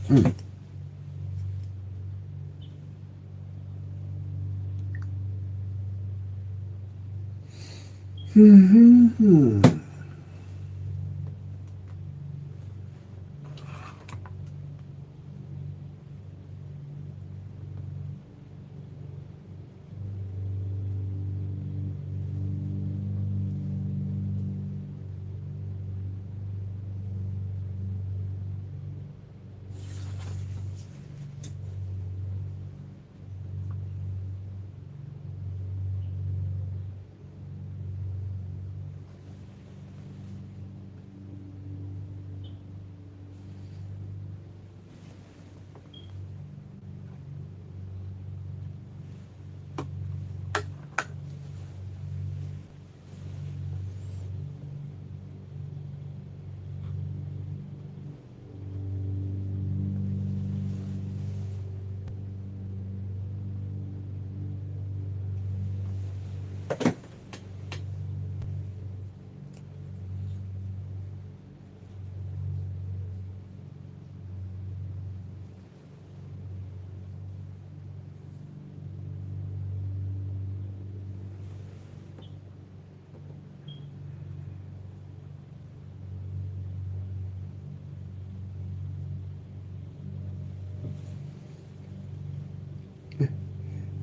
Mm. Hmm.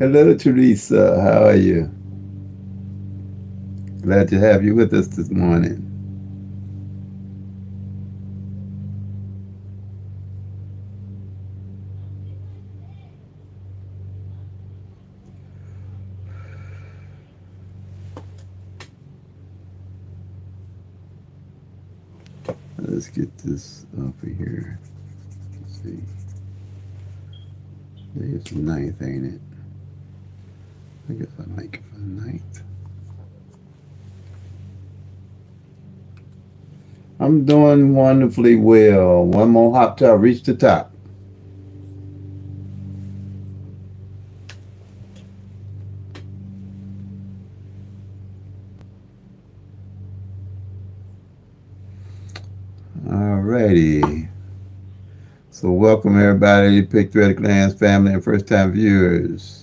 Hello, Teresa. How are you? Glad to have you with us this morning. Let's get this off of here. Let's see. It's the ninth, ain't it? I guess I make it for the ninth. I'm doing wonderfully well. One more hop till I reach the top. Alrighty. So welcome everybody to PICK-3 Clans family and first time viewers.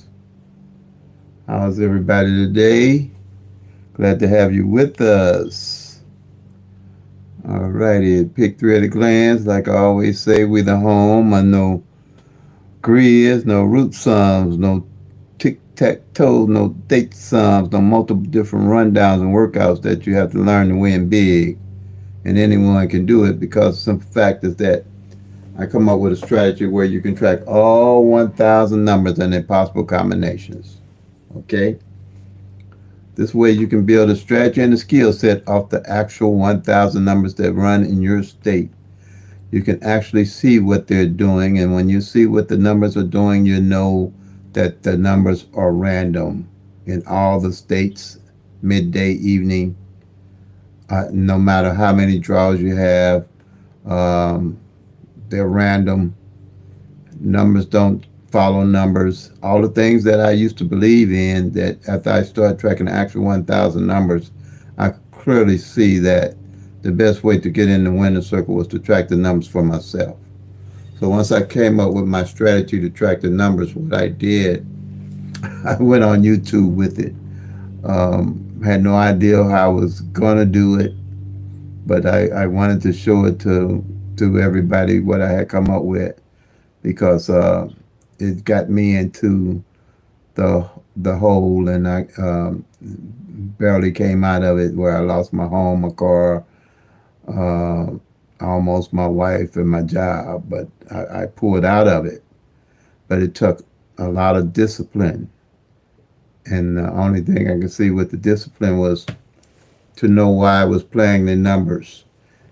How's everybody today? Glad to have you with us. Alrighty, PICK-3 of the Clans. Like I always say, we the home of no grids, no root sums, no tic-tac-toe, no date sums, no multiple different rundowns and workouts that you have to learn to win big. And anyone can do it because the simple fact is that I come up with a strategy where you can track all 1,000 numbers and their possible combinations. Okay? This way you can build a strategy and a skill set off the actual 1,000 numbers that run in your state. You can actually see what they're doing, and when you see what the numbers are doing, you know that the numbers are random in all the states, midday, evening, no matter how many draws you have. Um, they're random. Numbers don't follow numbers. All the things that I used to believe in, that after I started tracking the actual 1,000 numbers, I clearly see that the best way to get in the winner circle was to track the numbers for myself. So once I came up with my strategy to track the numbers, what I did, I went on YouTube with it. Had no idea how I was gonna do it, but I wanted to show it to everybody what I had come up with because it got me into the hole, and I barely came out of it. Where I lost my home, my car, uh, almost my wife, and my job. But I pulled out of it. But it took a lot of discipline, and the only thing I could see with the discipline was to know why I was playing the numbers.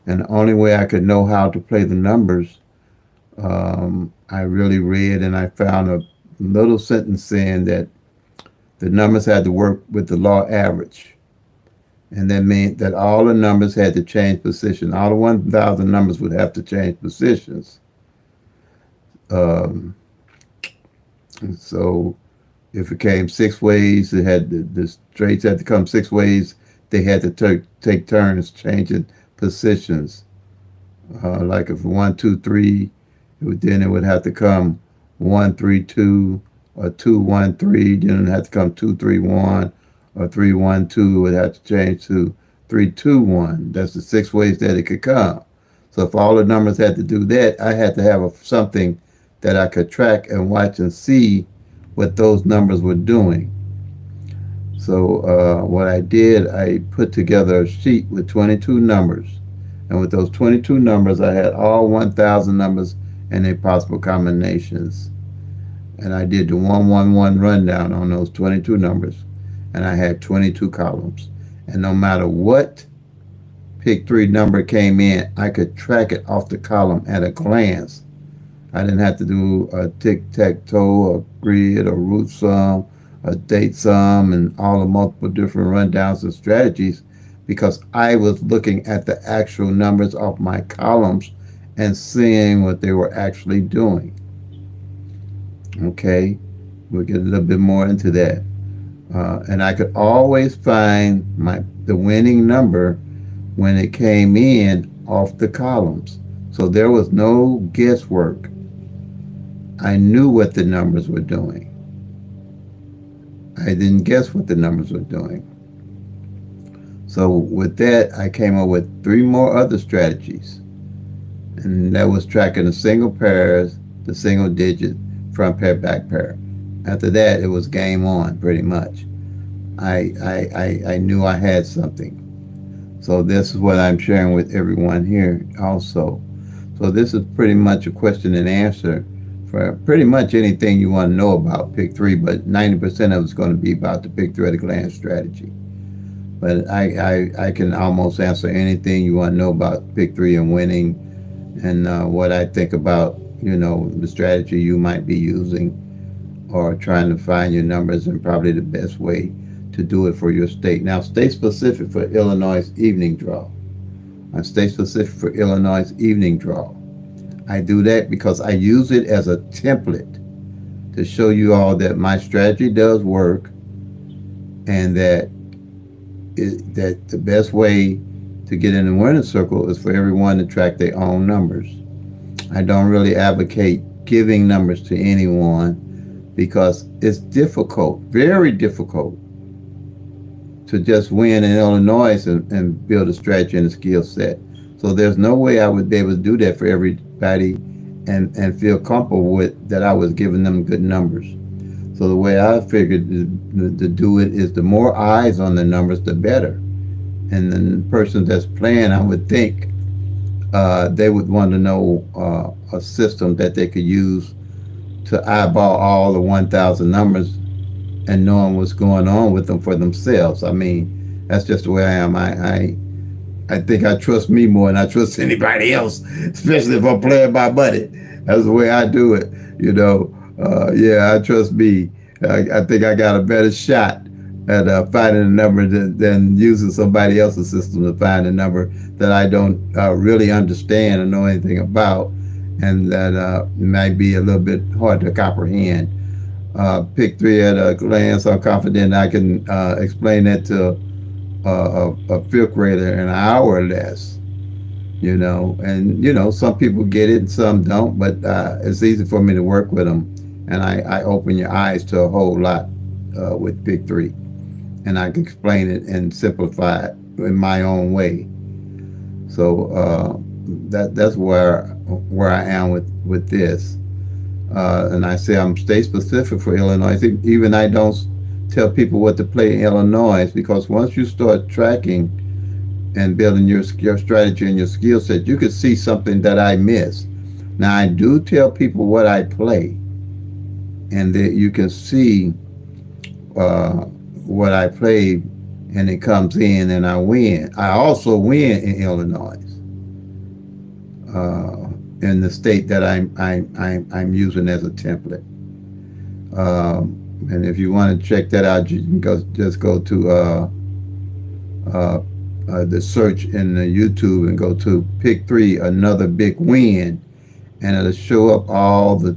And the only way I could know how to play the numbers, I really read and I found a little sentence saying that the numbers had to work with the law average. And that meant that all the numbers had to change position. All the 1,000 numbers would have to change positions. Um, so if it came six ways, it had the straights had to come six ways. They had to take turns changing positions. Like if 1, 2, 3 Then it would have to come 132 or 213. Then it would have to come 231 or 312. It would have to change to 321. That's the six ways that it could come. So if all the numbers had to do that, I had to have something that I could track and watch and see what those numbers were doing. So what I did, I put together a sheet with 22 numbers. And with those 22 numbers, I had all 1,000 numbers and their possible combinations. And I did the 111 rundown on those 22 numbers. And I had 22 columns. And no matter what PICK-3 number came in, I could track it off the column at a glance. I didn't have to do a tic-tac-toe, a grid, a root sum, a date sum, and all the multiple different rundowns and strategies because I was looking at the actual numbers of my columns and seeing what they were actually doing. Okay, we'll get a little bit more into that. And I could always find the winning number when it came in off the columns. So there was no guesswork. I knew what the numbers were doing. I didn't guess what the numbers were doing. So with that, I came up with three more other strategies. And that was tracking the single pairs, the single digit, front pair, back pair. After that, it was game on, pretty much. I knew I had something. So this is what I'm sharing with everyone here also. So this is pretty much a question and answer for pretty much anything you want to know about PICK-3, but 90% of it's going to be about the PICK-3 at a glance strategy. But I can almost answer anything you want to know about PICK-3 and winning and what I think about, the strategy you might be using or trying to find your numbers and probably the best way to do it for your state. Now, state specific for Illinois evening draw. I'm state specific for Illinois evening draw. I do that because I use it as a template to show you all that my strategy does work and that the best way to get in the winning circle is for everyone to track their own numbers. I don't really advocate giving numbers to anyone because it's difficult, very difficult, to just win in Illinois and build a strategy and a skill set. So there's no way I would be able to do that for everybody and feel comfortable with that I was giving them good numbers. So the way I figured to do it is the more eyes on the numbers, the better. And the person that's playing, I would think, they would want to know a system that they could use to eyeball all the 1,000 numbers and knowing what's going on with them for themselves. I mean, that's just the way I am. I think I trust me more than I trust anybody else, especially if I'm playing by buddy. That's the way I do it. Yeah, I trust me. I think I got a better shot at finding a number than using somebody else's system to find a number that I don't really understand or know anything about, and that might be a little bit hard to comprehend. PICK-3 at a glance, I'm confident I can explain that to a fifth grader in an hour or less. And some people get it and some don't, but it's easy for me to work with them, and I open your eyes to a whole lot with PICK-3, and I can explain it and simplify it in my own way. So that's where I am with this. And I say I'm state specific for Illinois. Even I don't tell people what to play in Illinois because once you start tracking and building your strategy and your skill set, you could see something that I miss. Now I do tell people what I play, and that you can see what I play, and it comes in and I win. I also win in Illinois. In the state that I'm using as a template. And if you want to check that out, you can just go to the search in the YouTube and go to PICK-3 another big win, and it'll show up all the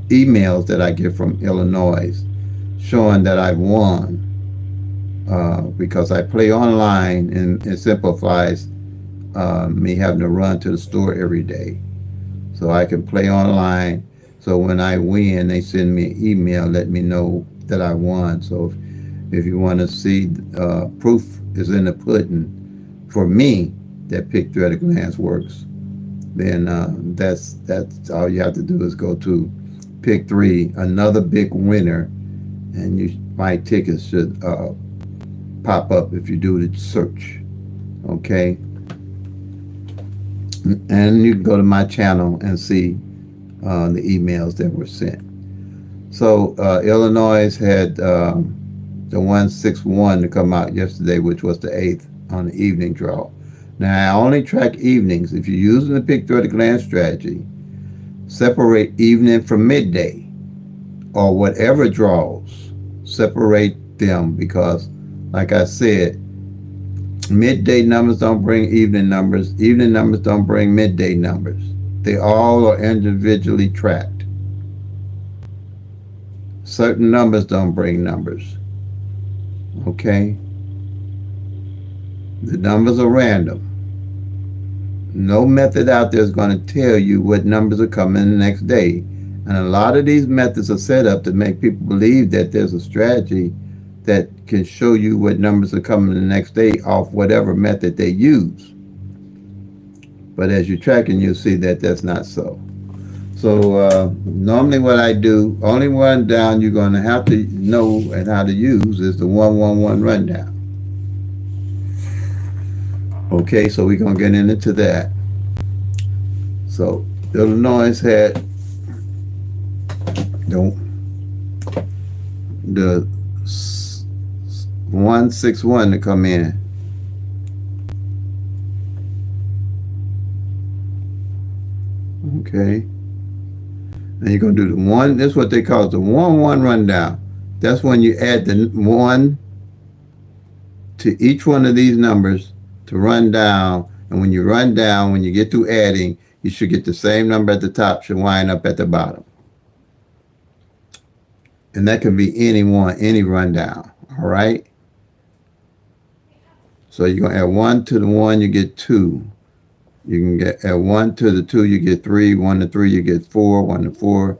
emails that I get from Illinois showing that I've won because I play online, and it simplifies me having to run to the store every day. so I can play online. So when I win, they send me an email, let me know that I won. So if you want to see, proof is in the pudding for me that Pick-3 at a glance works. Then that's all you have to do is go to Pick-3, another big winner, and my tickets should pop up if you do the search. Okay, and you can go to my channel and see the emails that were sent. So Illinois had the 161 to come out yesterday, which was the eighth on the evening draw. Now I only track evenings. If you're using the Pick-3 at a glance strategy, separate evening from midday or whatever draws. Separate them because, like I said, midday numbers don't bring evening numbers. Evening numbers don't bring midday numbers. They all are individually tracked. Certain numbers don't bring numbers. Okay? The numbers are random. No method out there is going to tell you what numbers are coming the next day. And a lot of these methods are set up to make people believe that there's a strategy that can show you what numbers are coming the next day off whatever method they use. But as you're tracking, you'll see that that's not so. So normally what I do, only one down you're going to have to know and how to use is the 111 rundown. Okay, so we're going to get into that. So Illinois had the 161 to come in. Okay. And you're going to do the one, that's what they call the 1-1 rundown. That's when you add the 1 to each one of these numbers to run down. And when you run down, when you get through adding, you should get the same number at the top, should wind up at the bottom. And that can be any one, any rundown. All right. So you're going to add 1 to the 1, you get 2. You can add 1 to the 2, you get 3. 1 to 3, you get 4. 1 to 4,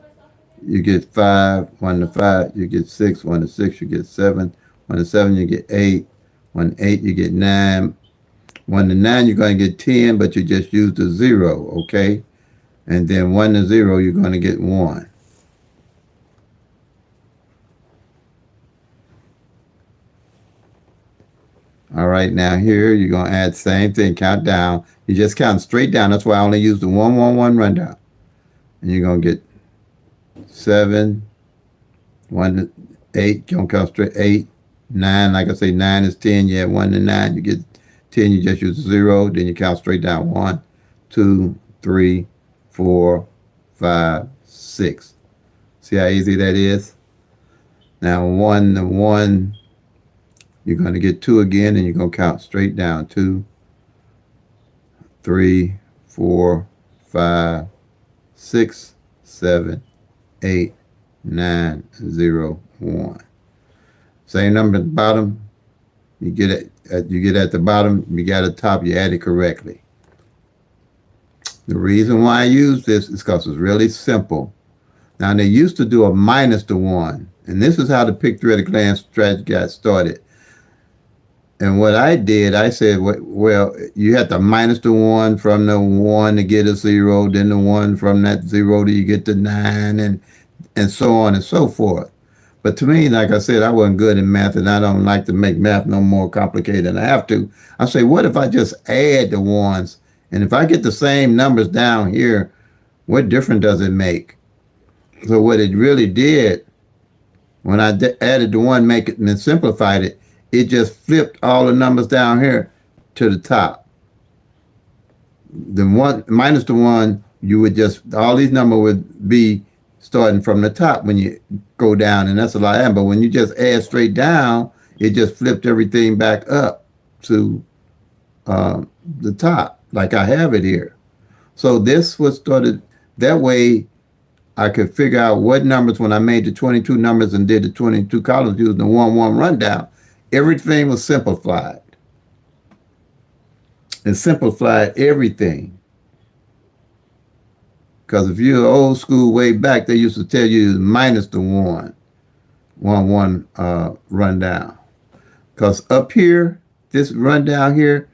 you get 5. 1 to 5, you get 6. 1 to 6, you get 7. 1 to 7, you get 8. 1 to 8, you get 9. 1 to 9, you're going to get 10, but you just used a 0, okay? And then 1 to 0, you're going to get 1. All right, now here you're going to add the same thing, count down. You just count straight down. That's why I only use the 1-1-1 rundown. And you're going to get 7, 1 to 8, you're going to count straight, 8, 9, like I say, 9 is 10. You add 1 to 9, you get 10, you just use 0, then you count straight down 1, 2, 3, 4, 5, 6. See how easy that is? Now 1 to 1, you're going to get 2 again, and you're going to count straight down 2, 3, 4, 5, 6, 7, 8, 9, 0, 1. Same number at the bottom. You get at the bottom, you got at the top, you add it correctly. The reason why I use this is because it's really simple. Now, they used to do a minus the 1, and this is how the Pick-3 at a glance strategy got started. And what I did, I said, well, you have to minus the 1 from the 1 to get a 0, then the 1 from that 0 to you get the 9, and so on and so forth. But to me, like I said, I wasn't good in math, and I don't like to make math no more complicated than I have to. I say, what if I just add the ones? And if I get the same numbers down here, what difference does it make? So what it really did, when I added the 1, make it and simplified it, it just flipped all the numbers down here to the top. The 1 minus the 1, you would just, all these numbers would be starting from the top when you go down, and that's a lot. But when you just add straight down, it just flipped everything back up to the top, like I have it here. So this was started that way. I could figure out what numbers, when I made the 22 numbers and did the 22 columns using the 1-1 rundown, everything was simplified. It simplified everything. Because if you're old school way back, they used to tell you minus the one rundown. Because up here, this rundown here,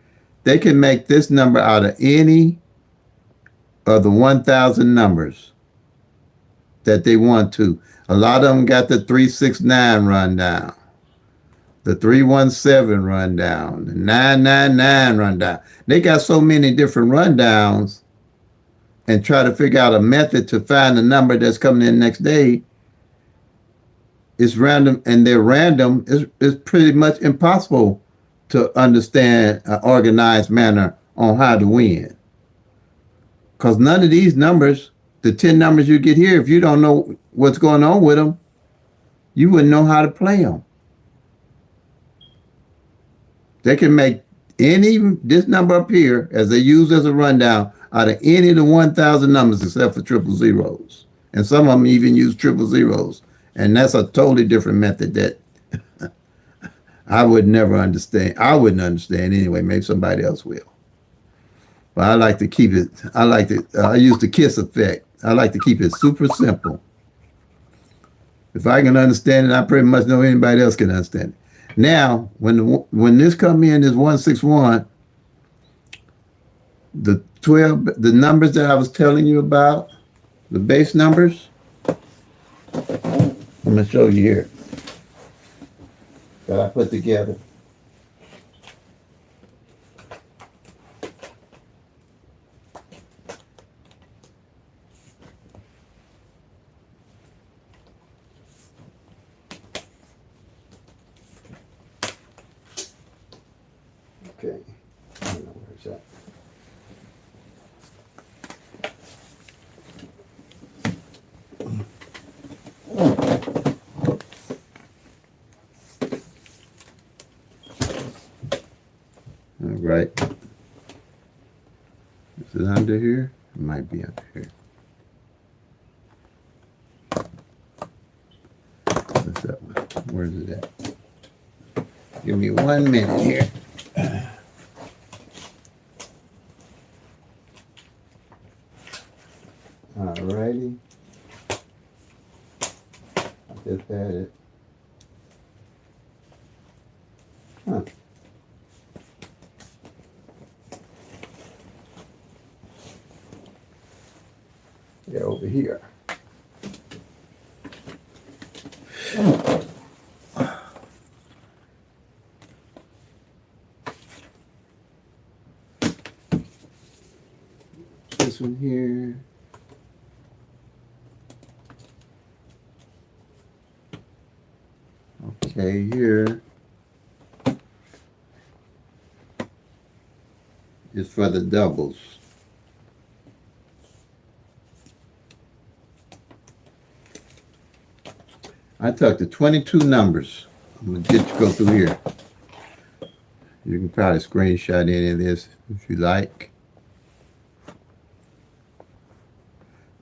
they can make this number out of any of the 1,000 numbers that they want to. A lot of them got the 369 rundown, the 317 rundown, the 999 rundown. They got so many different rundowns, and try to figure out a method to find the number that's coming in next day. It's random, and they're random. It's pretty much impossible to understand an organized manner on how to win. Because none of these numbers, the 10 numbers you get here, if you don't know what's going on with them, you wouldn't know how to play them. They can make this number up here, as they use as a rundown, out of any of the 1,000 numbers except for triple zeros. And some of them even use triple zeros. And that's a totally different method that I would never understand. I wouldn't understand anyway. Maybe somebody else will. But I like to keep it, I use the KISS effect. I like to keep it super simple. If I can understand it, I pretty much know anybody else can understand it. Now, when this come in, this 161, the numbers that I was telling you about, the base numbers, I'm going to show you here that I put together. Okay, I don't know where's that. All right. Is it under here? It might be under here. What's that one? Where's it at? Give me 1 minute here. All righty. I just had it. Huh. Yeah, over here. This one here. Okay, here is for the doubles. I took the 22 numbers. I'm going to get you go through here. You can probably screenshot any of this if you like.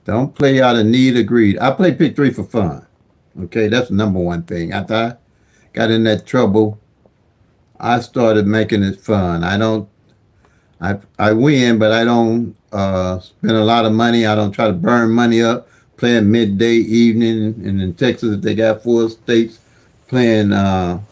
Don't play out of need or greed. I play PICK-3 for fun. Okay, that's the number one thing. After I got in that trouble, I started making it fun. I win, but I don't spend a lot of money. I don't try to burn money up. Playing midday, evening, and in Texas, they got 4 states playing 4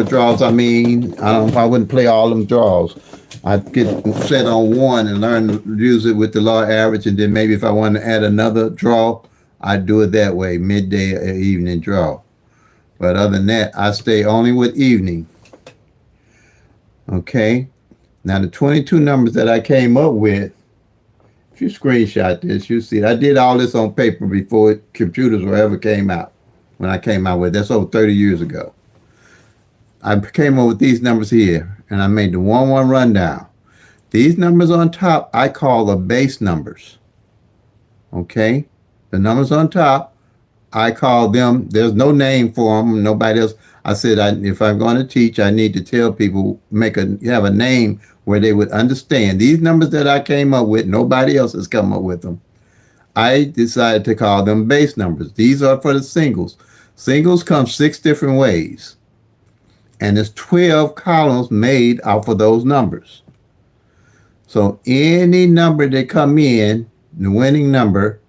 draws. I mean, I wouldn't play all them draws. I'd get set on one and learn to use it with the law average, and then maybe if I wanted to add another draw, I'd do it that way, midday or evening draw. But other than that, I stay only with evening. Okay? Now, the 22 numbers that I came up with, if you screenshot this, you see it. I did all this on paper before computers were ever came out. When I came out with it, that's over 30 years ago. I came up with these numbers here, and I made the 1-1 rundown. These numbers on top, I call the base numbers. Okay? The numbers on top, I call them, there's no name for them, nobody else. I said, if I'm going to teach, I need to tell people, have a name where they would understand. These numbers that I came up with, nobody else has come up with them. I decided to call them base numbers. These are for the singles. Singles come 6 different ways. And there's 12 columns made off of those numbers. So any number that come in, the winning number,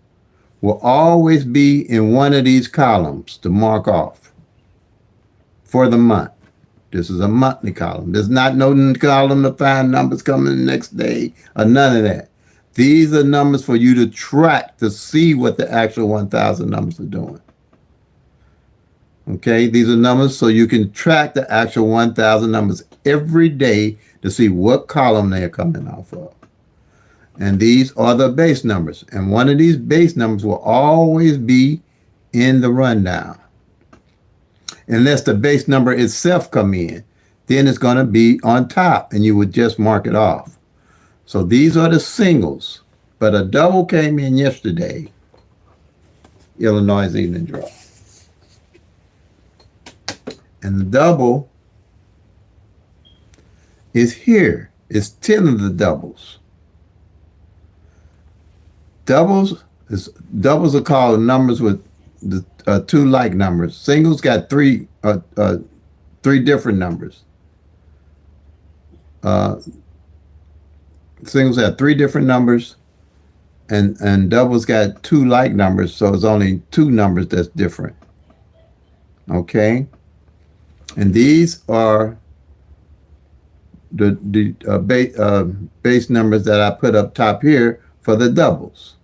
will always be in one of these columns to mark off for the month. This is a monthly column. There's not no column to find numbers coming the next day or none of that. These are numbers for you to track to see what the actual 1,000 numbers are doing. Okay, these are numbers so you can track the actual 1,000 numbers every day to see what column they are coming off of. And these are the base numbers. And one of these base numbers will always be in the rundown. Unless the base number itself come in, then it's going to be on top and you would just mark it off. So these are the singles. But a double came in yesterday, Illinois evening draw. And the double is here. It's 10 of the doubles. Doubles are called numbers with the two like numbers. Singles got three different numbers. Singles have three different numbers, and doubles got two like numbers, so it's only two numbers that's different. Okay, and these are the base numbers that I put up top here for the doubles.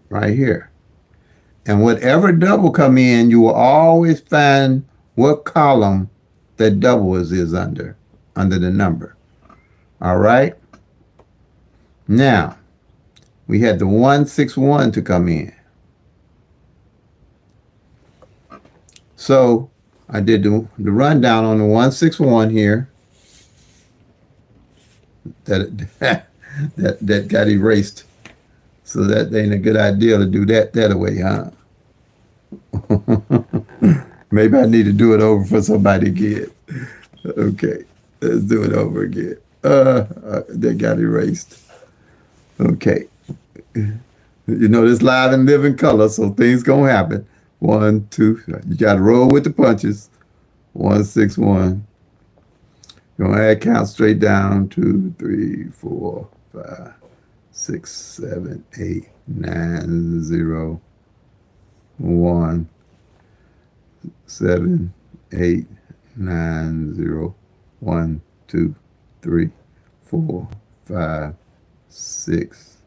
Right here. And whatever double come in, you will always find what column that double is under the number. All right. Now, we had the 161 to come in. So I did the rundown on the 161 here. That got erased. So that ain't a good idea to do that way, huh? Maybe I need to do it over for somebody again. Okay, let's do it over again. That got erased. Okay. You know, this live and live in color, so things gonna happen. 1, 2, you gotta roll with the punches. 161. You're gonna add count straight down. 2, 3, 4, 5, 6, 7, 8, 9, 0, 1, 7, 8, 9, 0, 1, 2, 3, 4, 5, 6,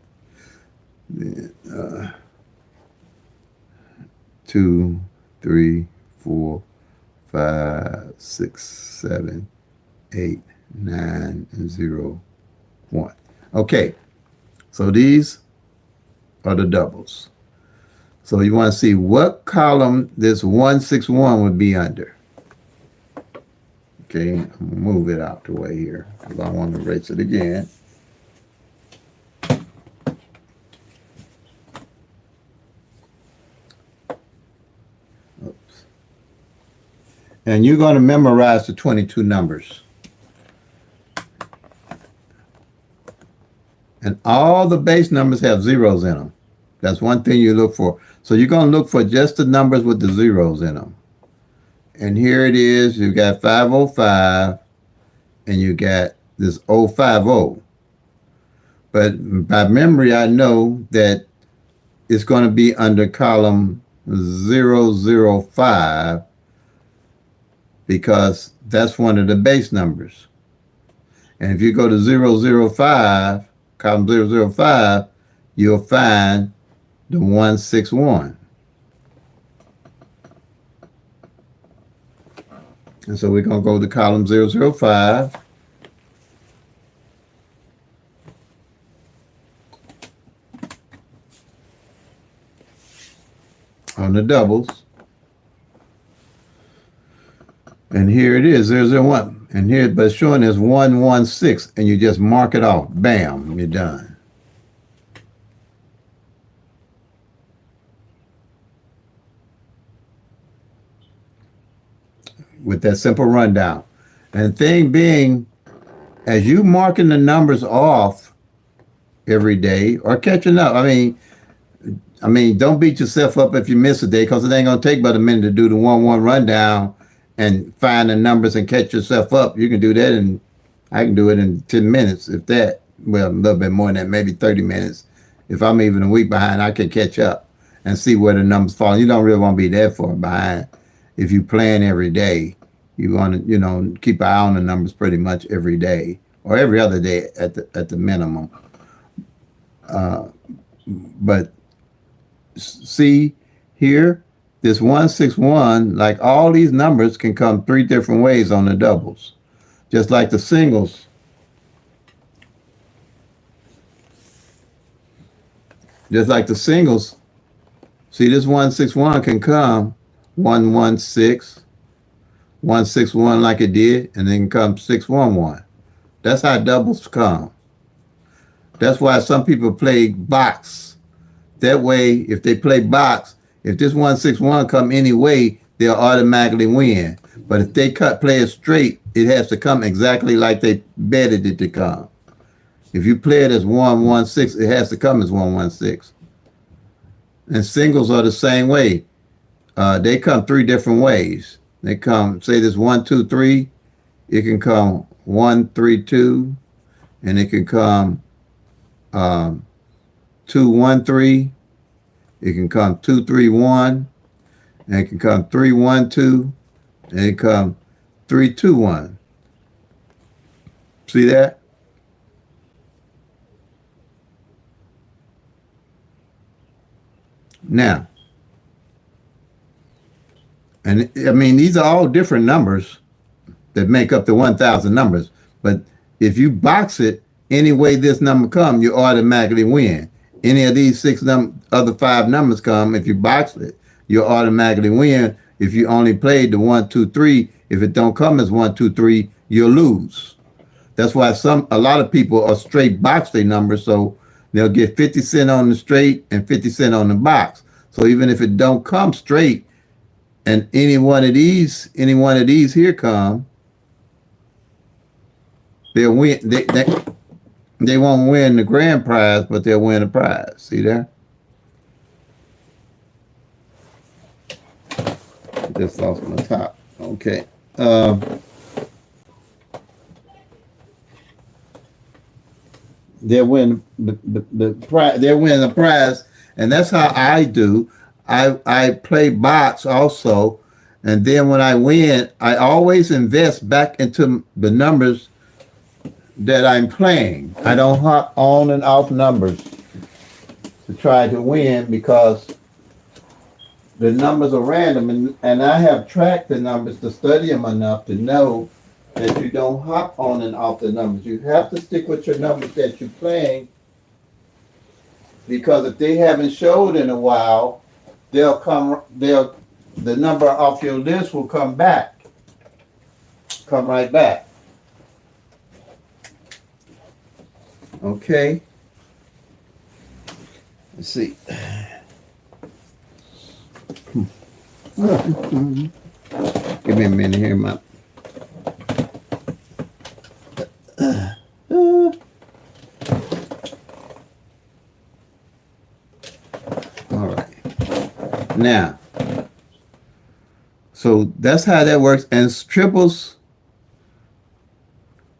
2, 3, 4, 5, 6, 7, 8, 9, 0, 1. Okay, so these are the doubles. So you want to see what column this 161 would be under. Okay, I'm going to move it out the way here because I want to erase it again. Oops. And you're going to memorize the 22 numbers. And all the base numbers have zeros in them. That's one thing you look for. So you're going to look for just the numbers with the zeros in them. And here it is. You got 505 and you got this 050. But by memory, I know that it's going to be under column 005 because that's one of the base numbers. And if you go to 005, column 005, you'll find the 161. And so we're going to go to column 005. On the doubles. And here it is, 001. And here, but it's showing as 116, and you just mark it off. Bam, you're done. With that simple rundown. And the thing being, as you marking the numbers off every day or catching up, I mean, don't beat yourself up if you miss a day because it ain't going to take but a minute to do the 1-1 rundown and find the numbers and catch yourself up. You can do that, and I can do it in 10 minutes, if that. well, a little bit more than that, maybe 30 minutes. If I'm even a week behind, I can catch up and see where the numbers fall. You don't really want to be that far behind. If you plan every day, you want to, keep an eye on the numbers pretty much every day or every other day at the minimum. But see here, this 161, like all these numbers can come three different ways on the doubles. Just like the singles. Just like the singles. See, this 161 can come 116, 161 like it did, and then come 611. That's how doubles come. That's why some people play box. That way, if they play box, if this 161 come any way, they'll automatically win. But if they play it straight, it has to come exactly like they betted it to come. If you play it as 116, it has to come as 116. And singles are the same way. They come three different ways. They come, say this 1-2-3, it can come 1-3-2, and it can come 2-1-3. It can come 2-3-1, and it can come 3-1-2, and it can come 3-2-1. See that? Now, and I mean, these are all different numbers that make up the 1,000 numbers. But if you box it, any way this number come, you automatically win. Any of these other five numbers come, if you box it, you automatically win. If you only played the 1-2-3, if it don't come as 1-2-3, you'll lose. That's why a lot of people are straight box their numbers, so they'll get 50 cents on the straight and 50 cents on the box. So even if it don't come straight, and any one of these here come, they'll win. They won't win the grand prize, but they'll win a prize. See there? Just lost my top. Okay. They'll win the prize. They'll win the prize, and that's how I do. I play box also, and then when I win, I always invest back into the numbers that I'm playing. I don't hop on and off numbers to try to win because the numbers are random, and I have tracked the numbers to study them enough to know that you don't hop on and off the numbers. You have to stick with your numbers that you're playing, because if they haven't showed in a while, the number off your list will come right back. Okay. Let's see. Give me a minute here, my. All right. Now, so that's how that works. And triples,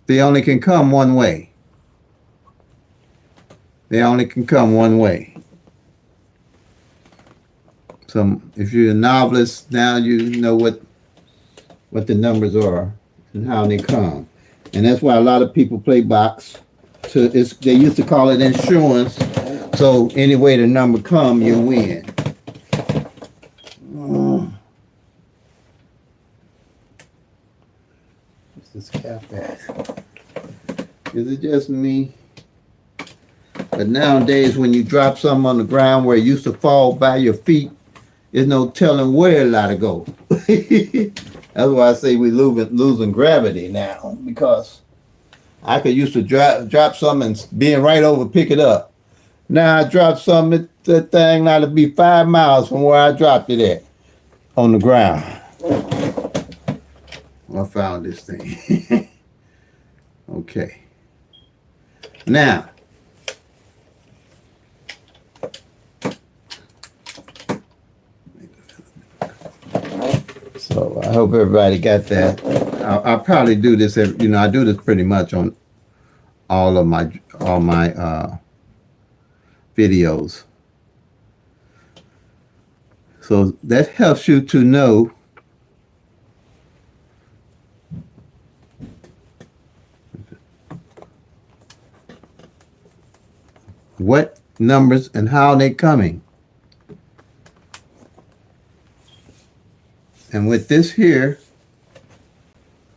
they only can come one way. They only can come one way. So if you're a novelist, now you know what the numbers are and how they come. And that's why a lot of people play box. They used to call it insurance. So any way the number come, you win. What's this cap at? Is it just me? But nowadays, when you drop something on the ground where it used to fall by your feet, there's no telling where it ought to go. That's why I say we're losing gravity now, because I could used to drop something and being right over, pick it up. Now I drop something, that thing ought to be 5 miles from where I dropped it at on the ground. I found this thing. Okay. Now, so I hope everybody got that. I'll probably do this I do this pretty much on all of all my videos. So that helps you to know what numbers and how they're coming. And with this here,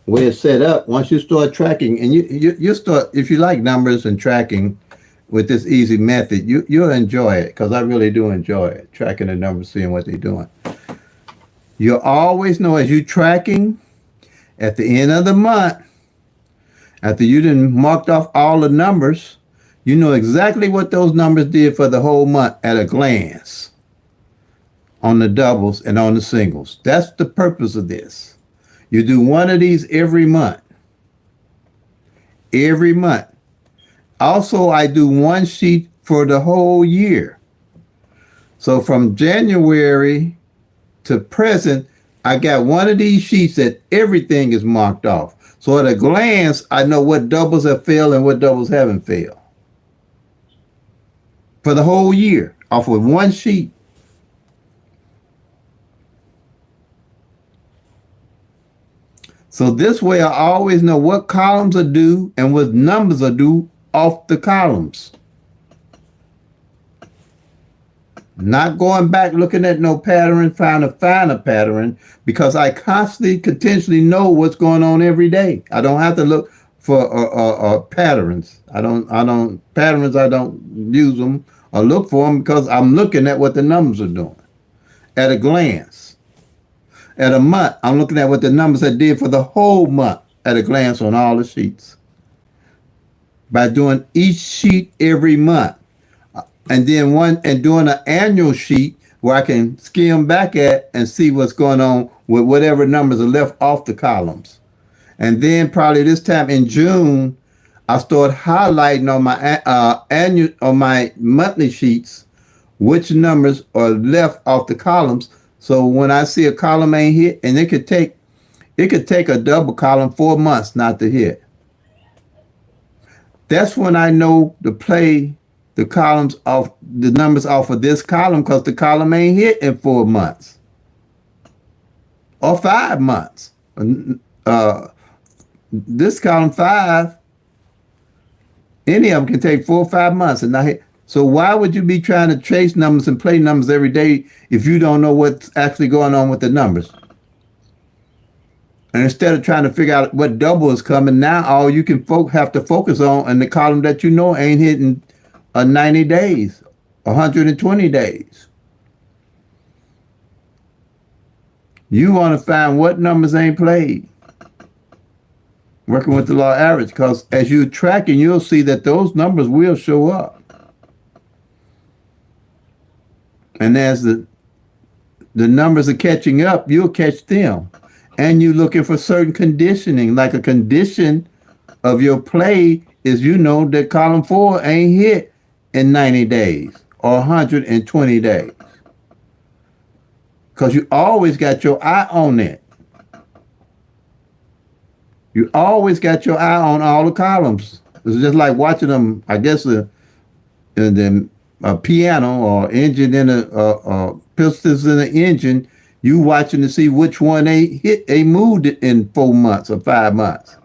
way it's set up, once you start tracking, and you start, if you like numbers and tracking with this easy method, you'll enjoy it, because I really do enjoy it, tracking the numbers, seeing what they're doing. You'll always know as you tracking, at the end of the month, after you done marked off all the numbers, you know exactly what those numbers did for the whole month at a glance on the doubles and on the singles. That's the purpose of this. You do one of these every month. Every month. Also, I do one sheet for the whole year. So from January to present, I got one of these sheets that everything is marked off. So at a glance, I know what doubles have failed and what doubles haven't failed. For the whole year, off of one sheet. So this way I always know what columns are due and what numbers are due off the columns. Not going back looking at no pattern, trying to find a pattern, because I constantly, continuously know what's going on every day. I don't have to look for patterns. I don't use them or look for them, because I'm looking at what the numbers are doing at a glance. At a month, I'm looking at what the numbers I did for the whole month at a glance on all the sheets. By doing each sheet every month. And then doing an annual sheet where I can skim back at and see what's going on with whatever numbers are left off the columns. And then probably this time in June, I start highlighting on my monthly sheets which numbers are left off the columns. So when I see a column ain't hit, and it could take a double column 4 months not to hit. That's when I know to play the columns off, the numbers off of this column, because the column ain't hit in 4 months or 5 months. This column 5, any of them can take 4 or 5 months and not hit. So why would you be trying to chase numbers and play numbers every day if you don't know what's actually going on with the numbers? And instead of trying to figure out what double is coming, now all you can have to focus on in the column that you know ain't hitting 90 days, 120 days. You want to find what numbers ain't played. Working with the law of average, because as you're tracking, you'll see that those numbers will show up. And as the numbers are catching up, you'll catch them. And you're looking for certain conditioning, like a condition of your play is, you know, that column 4 ain't hit in 90 days or 120 days. Because you always got your eye on it. You always got your eye on all the columns. It's just like watching them, I guess, a piano or engine in a pistons in an engine. You watching to see which one they moved it in 4 months or 5 months.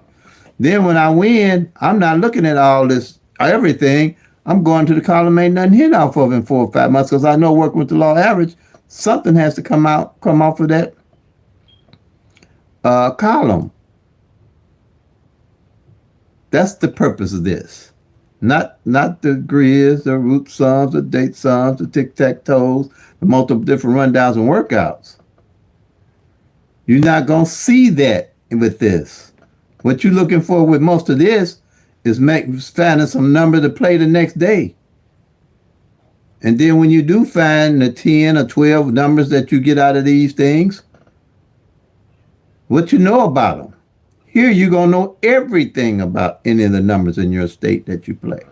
Then when I win, I'm not looking at all this, everything. I'm going to the column ain't nothing hit off of in 4 or 5 months, because I know working with the law of average, something has to come off of that column. That's the purpose of this. Not the grids, the root sums, the date sums, the tic-tac-toes, the multiple different rundowns and workouts. You're not going to see that with this. What you're looking for with most of this is finding some number to play the next day. And then when you do find the 10 or 12 numbers that you get out of these things, what you know about them. Here you're going to know everything about any of the numbers in your state that you play.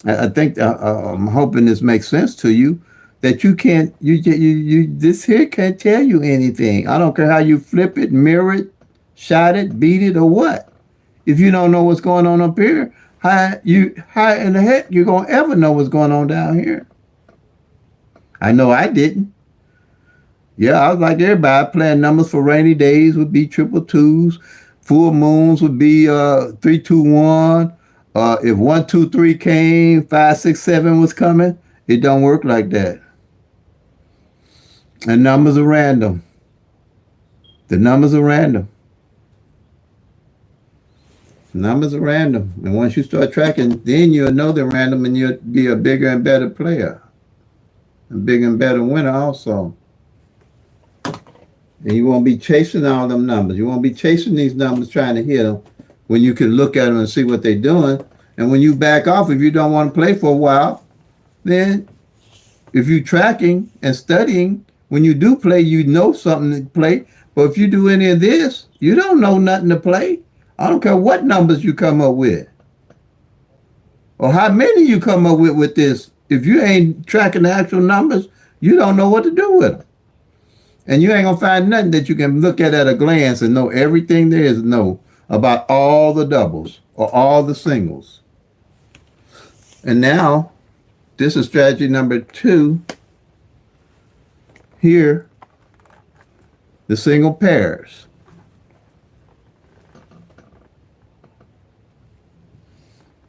I think, I'm hoping this makes sense to you, that you can't, this here can't tell you anything. I don't care how you flip it, mirror it, shot it, beat it, or what. If you don't know what's going on up here, How in the heck you gonna ever know what's going on down here? I know I didn't. Yeah, I was like everybody playing numbers for rainy days would be triple twos, full moons would be 3 2 1. If 1 2 3 came, 5 6 7 was coming. It don't work like that. And numbers are random. The numbers are random. Numbers are random. And once you start tracking, then you'll know they're random and you'll be a bigger and better player. A bigger and better winner also. And you won't be chasing all them numbers. You won't be chasing these numbers trying to hit them when you can look at them and see what they're doing. And when you back off, if you don't want to play for a while, then if you're tracking and studying, when you do play, you know something to play. But if you do any of this, you don't know nothing to play. I don't care what numbers you come up with or how many you come up with this. If you ain't tracking the actual numbers, you don't know what to do with them. And you ain't gonna find nothing that you can look at a glance and know everything there is to know about all the doubles or all the singles. And now, this is strategy number 2. Here, the single pairs.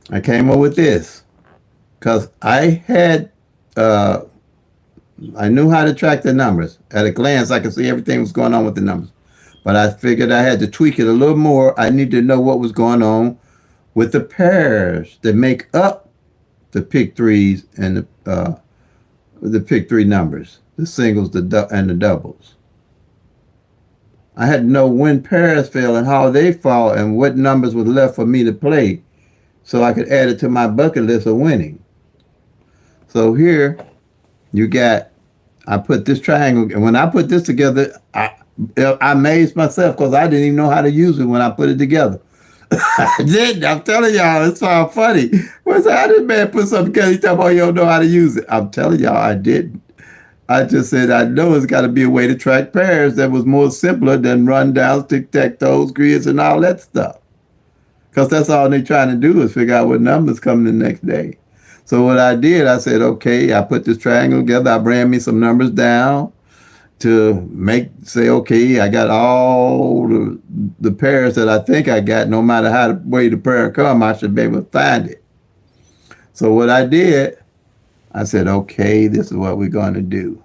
I came up with this because I knew how to track the numbers. At a glance, I could see everything was going on with the numbers. But I figured I had to tweak it a little more. I needed to know what was going on with the pairs that make up the PICK-3s and the PICK-3 numbers, the singles and the doubles. I had to know when pairs fell and how they fall and what numbers was left for me to play so I could add it to my bucket list of winning. So here you got, I put this triangle, and when I put this together, I amazed myself because I didn't even know how to use it when I put it together. I did. I'm telling y'all, it's all funny. What's how this man put something together? He talking about you don't know how to use it. I'm telling y'all, I didn't. I just said I know it's got to be a way to track pairs that was more simpler than rundowns, tic-tac-toes, grids, and all that stuff. Because that's all they're trying to do is figure out what numbers come the next day. So what I did, I said, okay, I put this triangle together. I ran me some numbers down to say, okay, I got all the pairs that I think I got. No matter how the way the pair come, I should be able to find it. So what I did, I said, okay, this is what we're going to do.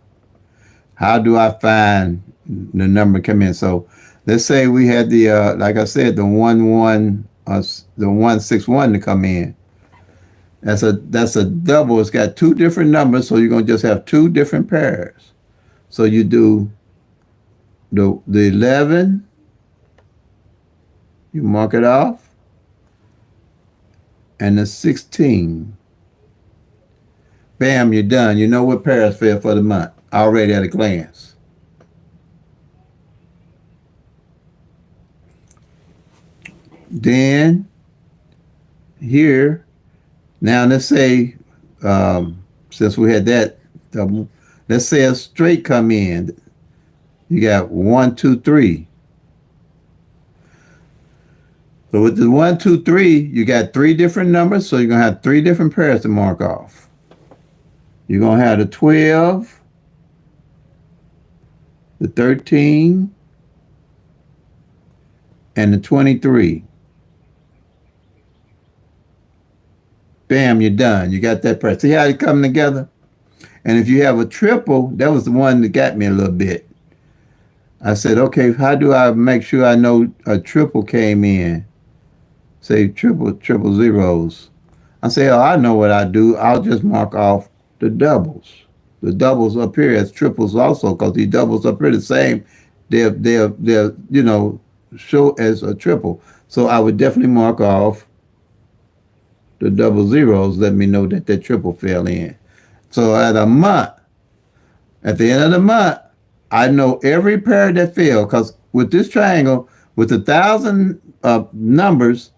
How do I find the number come in? So let's say we had the, like I said, the 161 to come in. That's a double. It's got 2 different numbers, so you're going to just have 2 different pairs. So you do the 11, you mark it off, and the 16. Bam, you're done. You know what pairs fell for the month already at a glance. Then here, now let's say, since we had that double, let's say a straight come in. You got 1 2 3. So with the 1 2 3, you got 3 different numbers, so you're gonna have 3 different pairs to mark off. You're gonna have the 12, the 13, and the 23. Bam, you're done. You got that pair. See how they come together? And if you have a triple, that was the one that got me a little bit. I said, okay, how do I make sure I know a triple came in? Say triple zeros. I say, oh, I know what I do. I'll just mark off the doubles. The doubles up here as triples also, because these doubles up here the same. They're show as a triple. So I would definitely mark off the double zeros. Let me know that triple fell in. So at the end of the month, I know every pair that fell, because with this triangle, with 1,000 numbers,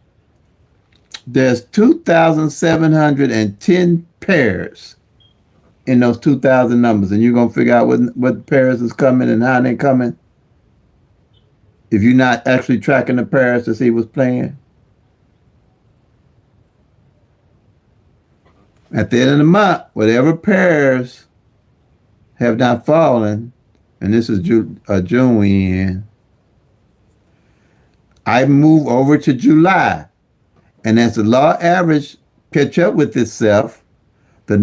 there's 2,710 pairs in those 2,000 numbers. And you're going to figure out what pairs is coming and how they're coming if you're not actually tracking the pairs to see what's playing. At the end of the month, whatever pairs have not fallen, and this is June we in, I move over to July. And as the law average catch up with itself, the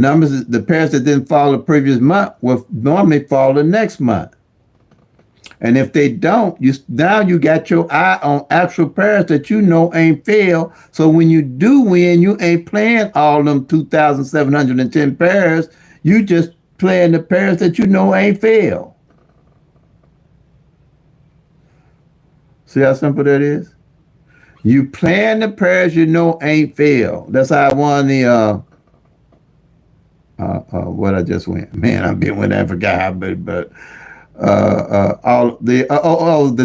pairs that didn't fall the previous month will normally fall the next month. And if they don't, you got your eye on actual pairs that you know ain't failed. So when you do win, you ain't playing all them 2,710 pairs. You just playing the pairs that you know ain't failed. See how simple that is? You playing the pairs you know ain't failed. That's how I won the what I just went. Man, I've been with that, I forgot how big, but all the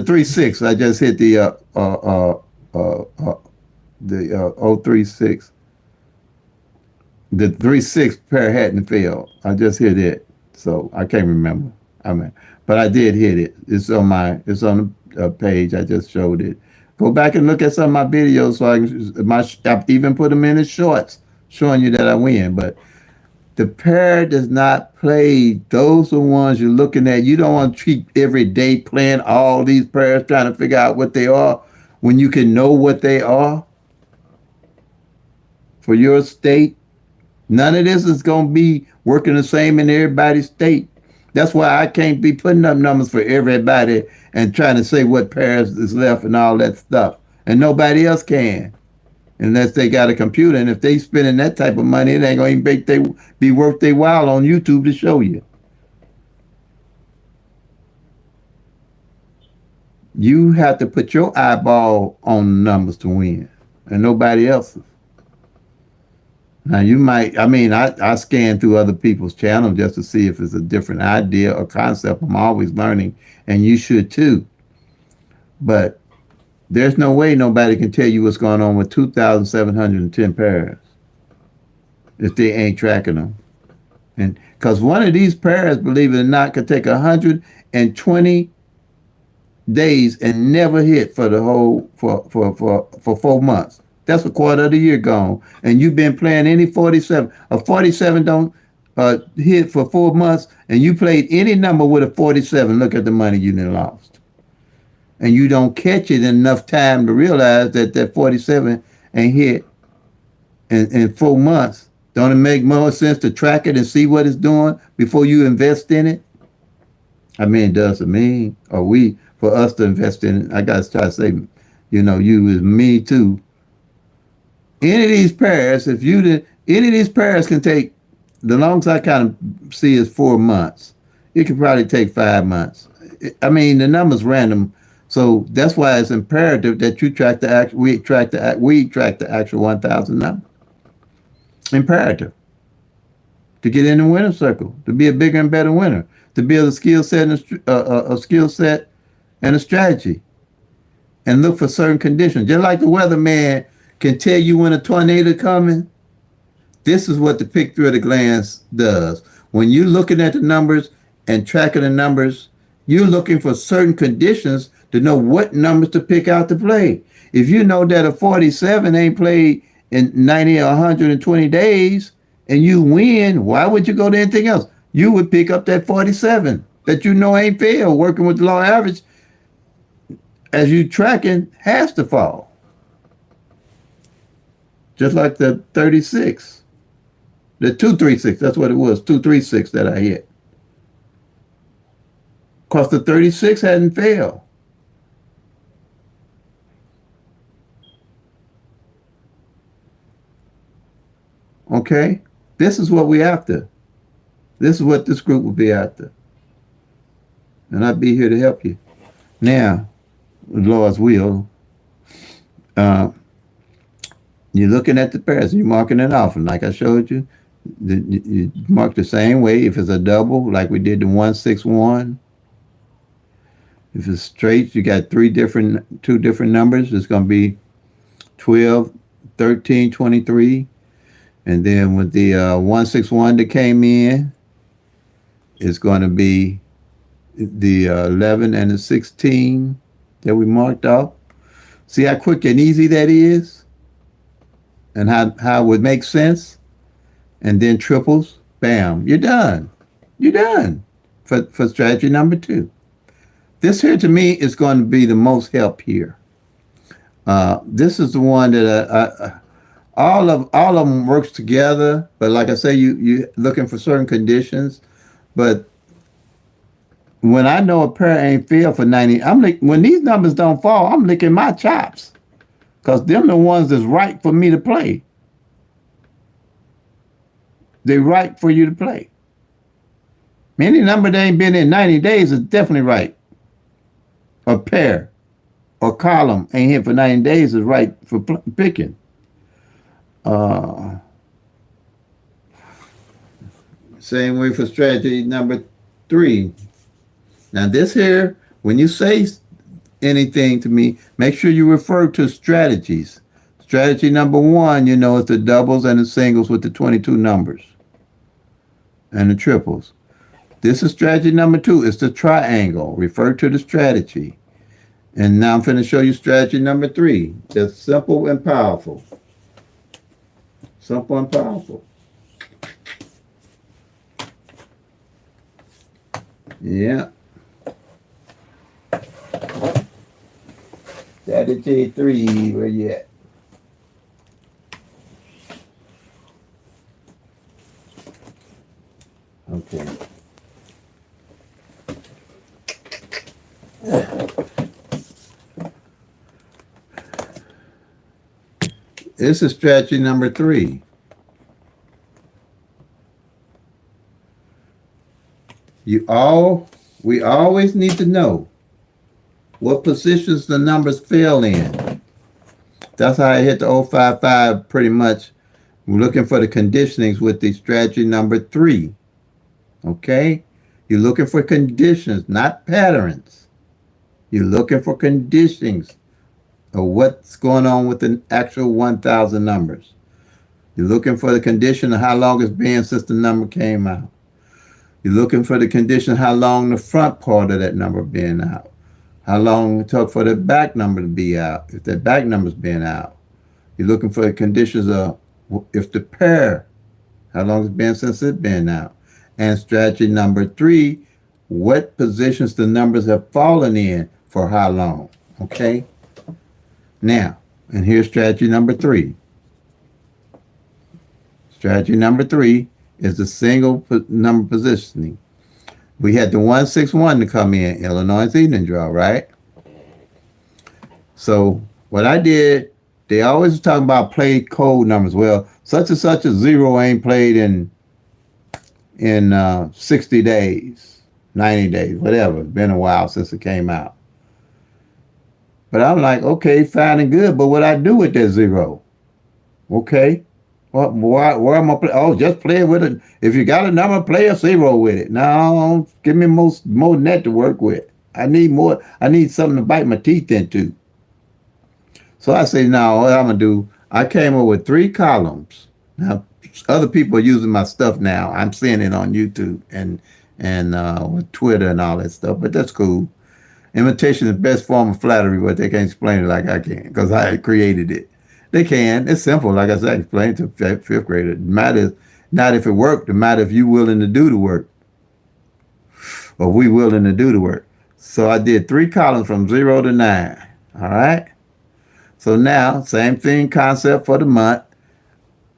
3-6. I just hit the 036. The 3-6 pair hadn't failed. I just hit it, so I can't remember. I mean, but I did hit it. It's on the page. I just showed it. Go back and look at some of my videos. So I even put them in the shorts, showing you that I win. But the pair does not play. Those are the ones you're looking at. You don't want to treat every day playing all these pairs, trying to figure out what they are when you can know what they are for your state. None of this is going to be working the same in everybody's state. That's why I can't be putting up numbers for everybody and trying to say what pairs is left and all that stuff. And nobody else can unless they got a computer. And if they spending that type of money, it ain't going to even be worth their while on YouTube to show you. You have to put your eyeball on the numbers to win and nobody else's. Now you might, I scan through other people's channels just to see if it's a different idea or concept. I'm always learning, and you should too. But there's no way nobody can tell you what's going on with 2,710 pairs if they ain't tracking them. And because one of these pairs, believe it or not, could take 120 days and never hit for the whole for 4 months. That's a quarter of the year gone. And you've been playing any 47. A 47 don't hit for 4 months, and you played any number with a 47. Look at the money you done lost. And you don't catch it in enough time to realize that 47 ain't hit in 4 months. Don't it make more sense to track it and see what it's doing before you invest in it? I mean, it does to me, or for us to invest in it. I got to try to say, you is me too. Any of these pairs, any of these pairs can take, the longest I kind of see is 4 months. It could probably take 5 months. The number's random, so that's why it's imperative that you track we track the actual 1,000 number. Imperative to get in the winner circle, to be a bigger and better winner, to build a skill set and a strategy, and look for certain conditions. Just like the weatherman can tell you when a tornado coming, this is what the PICK-3 at a glance does. When you're looking at the numbers and tracking the numbers, you're looking for certain conditions to know what numbers to pick out to play. If you know that a 47 ain't played in 90 or 120 days and you win, why would you go to anything else? You would pick up that 47 that you know ain't failed. Working with the law average, as you tracking, has to fall. Just like the 36. The 236, that's what it was, 236 that I hit. Because the 36 hadn't failed. Okay? This is what we after. This is what this group will be after. And I'll be here to help you. Now, with Lord's will, you're looking at the pairs, you're marking it off. And like I showed you, you mark the same way. If it's a double, like we did the 161. If it's straight, you got two different numbers. It's going to be 12, 13, 23. And then with the 161 that came in, it's going to be the 11 and the 16 that we marked off. See how quick and easy that is? And how it would make sense? and then triples, bam, you're done. You're done for strategy number two. This here to me is going to be the most help here. This is the one that all of them works together, but like I say, you looking for certain conditions. But when I know a pair ain't filled for 90, I'm like, when these numbers don't fall, I'm licking my chops because them the ones that's right for me to play. They right for you to play. Any number that ain't been in 90 days is definitely right. A pair or column ain't here for 90 days is right for picking. Uh, Same way for strategy number three. Now this here, when you say anything to me, make sure you refer to strategies. Strategy number one, is the doubles and the singles with the 22 numbers and the triples. This is strategy number two. It's the triangle. Refer to the strategy. And now I'm going to show you strategy number three. That's simple and powerful. Simple and powerful. Yeah. Strategy three, where you at? Okay. This is strategy number three. We always need to know what positions the numbers fell in. That's how I hit the 055 pretty much. We're looking for the conditionings with the strategy number three. Okay? You're looking for conditions, not patterns. You're looking for conditionings of what's going on with the actual 1,000 numbers. You're looking for the condition of how long it's been since the number came out. You're looking for the condition how long the front part of that number been out. How long it took for the back number to be out, if that back number's been out. You're looking for the conditions of if the pair, how long it's been since it's been out. And strategy number three, what positions the numbers have fallen in for how long. Okay? Now, and here's strategy number three. Strategy number three is the single number positioning. We had the 161 to come in, Illinois evening draw, right? So what I did, they always talk about play code numbers. Well, such and such a zero ain't played in 60 days, 90 days, whatever. It's been a while since it came out. But I'm like, okay, fine and good, but what I do with that zero? Okay. Well, where am I play? Oh, just play with it. If you got a number, play a zero with it. No, give me more net to work with. I need more. I need something to bite my teeth into. So I say, no, what I'm gonna do? I came up with 3 columns. Now, other people are using my stuff now. I'm seeing it on YouTube and with Twitter and all that stuff. But that's cool. Imitation is the best form of flattery, but they can't explain it like I can because I created it. They can. It's simple. Like I said, I explained to fifth grader. The matter is not if it worked. The matter if you willing to do the work or we willing to do the work. So I did 3 columns from 0 to 9. All right. So now, same thing concept for the month.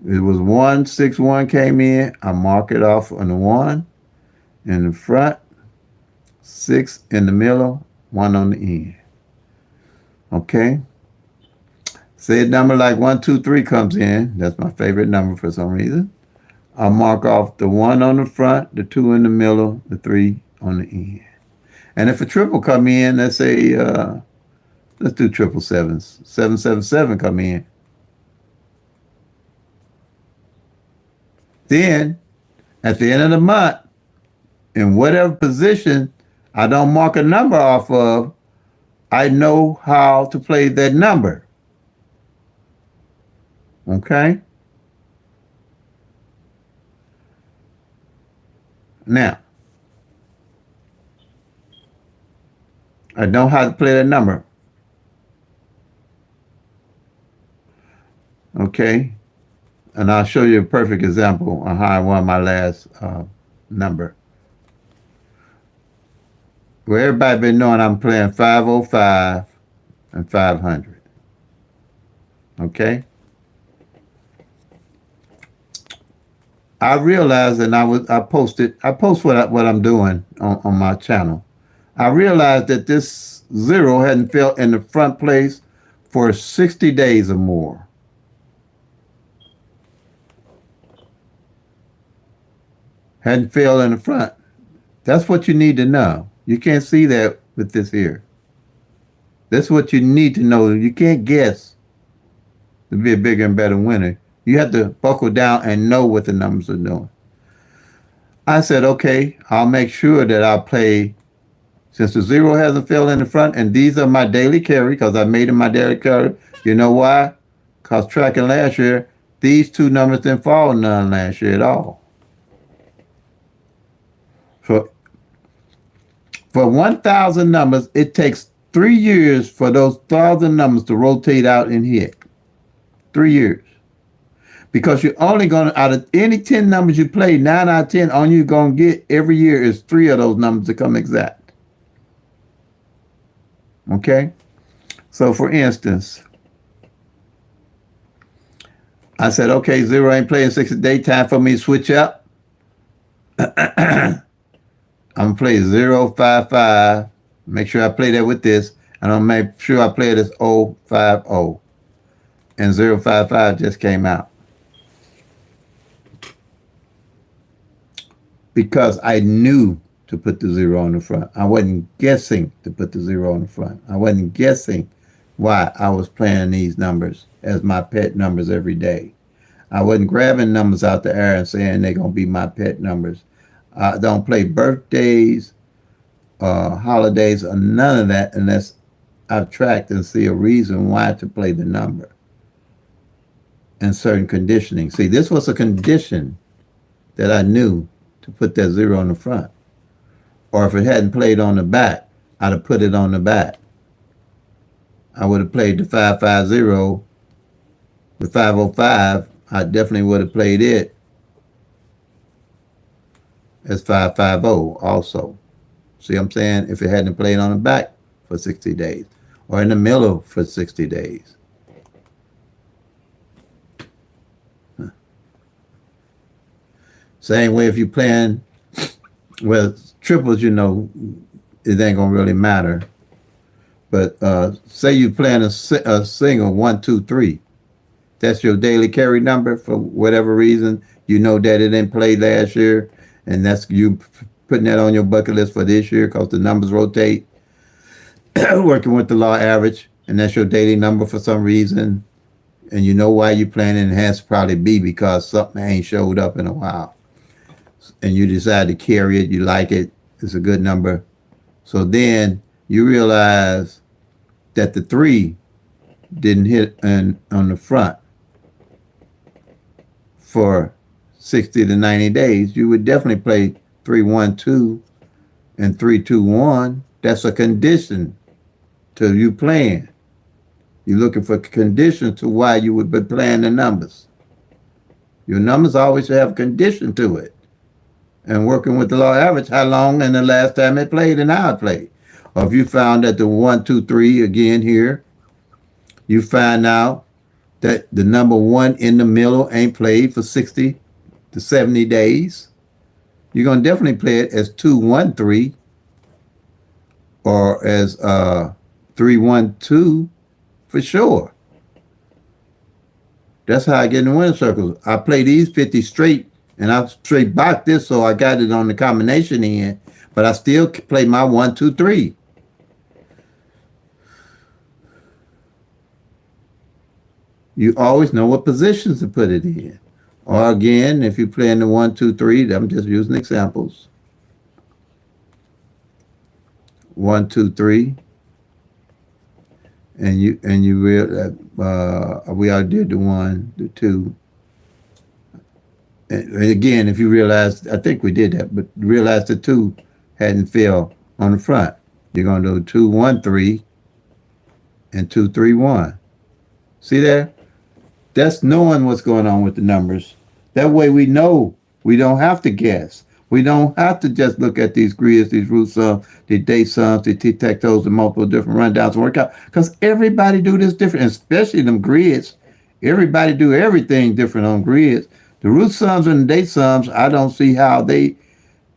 It was 161 came in. I mark it off on the 1 in the front, 6 in the middle, 1 on the end. Okay. Say a number like 123 comes in. That's my favorite number for some reason. I'll mark off the 1 on the front, the 2 in the middle, the 3 on the end. And if a triple come in, let's say, let's do triple sevens. 777 come in. Then, at the end of the month, in whatever position I don't mark a number off of, I know how to play that number. Okay? Now, I know how to play that number. Okay? And I'll show you a perfect example on how I won my last number. Well, everybody been knowing I'm playing 505 and 500. Okay? I realized, and I post what I'm doing on my channel. I realized that this zero hadn't fell in the front place for 60 days or more. Hadn't fell in the front. That's what you need to know. You can't see that with this here. That's what you need to know. You can't guess to be a bigger and better winner. You have to buckle down and know what the numbers are doing. I said, okay, I'll make sure that I play, since the zero hasn't fell in the front, and these are my daily carry, because I made them my daily carry. You know why? Because tracking last year, these two numbers didn't fall none last year at all. So for 1,000 numbers, it takes 3 years for those 1,000 numbers to rotate out and hit. 3 years. Because you're only going to, out of any 10 numbers you play, 9 out of 10, all you're going to get every year is 3 of those numbers to come exact. Okay? So for instance, I said, okay, zero ain't playing 60 day, time for me to switch up. I'm going to play 055. Make sure I play that with this. And I'm going to make sure I play it as 050. And 055 just came out. Because I knew to put the zero on the front. I wasn't guessing to put the zero on the front. I wasn't guessing why I was playing these numbers as my pet numbers every day. I wasn't grabbing numbers out the air and saying they're going to be my pet numbers. I don't play birthdays, holidays, or none of that unless I've tracked and see a reason why to play the number and certain conditioning. See, this was a condition that I knew to put that zero on the front. Or if it hadn't played on the back, I'd have put it on the back. I would have played the 550, the 505. I definitely would have played it as 550 also. See what I'm saying? If it hadn't played on the back for 60 days or in the middle for 60 days. Same way if you're playing with triples, you know, it ain't going to really matter. But say you're playing a single 1, 2, 3. That's your daily carry number for whatever reason. You know that it didn't play last year, and that's you putting that on your bucket list for this year because the numbers rotate. Working with the law average, and that's your daily number for some reason. And you know why you're playing it, and it has to probably be because something ain't showed up in a while. And you decide to carry it, you like it, it's a good number. So then you realize that the 3 didn't hit on the front for 60 to 90 days. You would definitely play 312 and 321. That's a condition to you playing. You're looking for conditions to why you would be playing the numbers. Your numbers always have a condition to it. And working with the law average, how long and the last time it played and how it played. Or if you found that the 1, 2, 3 again here, you find out that the number 1 in the middle ain't played for 60 to 70 days, you're going to definitely play it as 2, 1, 3 or as 3, 1, 2 for sure. That's how I get in the winning circles. I play these 50 straight, and I straight box this, so I got it on the combination end, but I still play my 1, 2, 3. You always know what positions to put it in. Or again, if you're playing the 1, 2, 3, I'm just using examples. 1, 2, 3. And you real we already did the 1, the 2. And again, if you realize, I think we did that, but realize the 2 hadn't fell on the front. You're going to do 2, 1, 3 and 2, 3, 1. See there? That's knowing what's going on with the numbers. That way we know. We don't have to guess. We don't have to just look at these grids, these root sums, the date sums, the tic-tac-toes, and multiple different rundowns and work out. Because everybody do this different, especially them grids. Everybody do everything different on grids. The root sums and the date sums, I don't see how they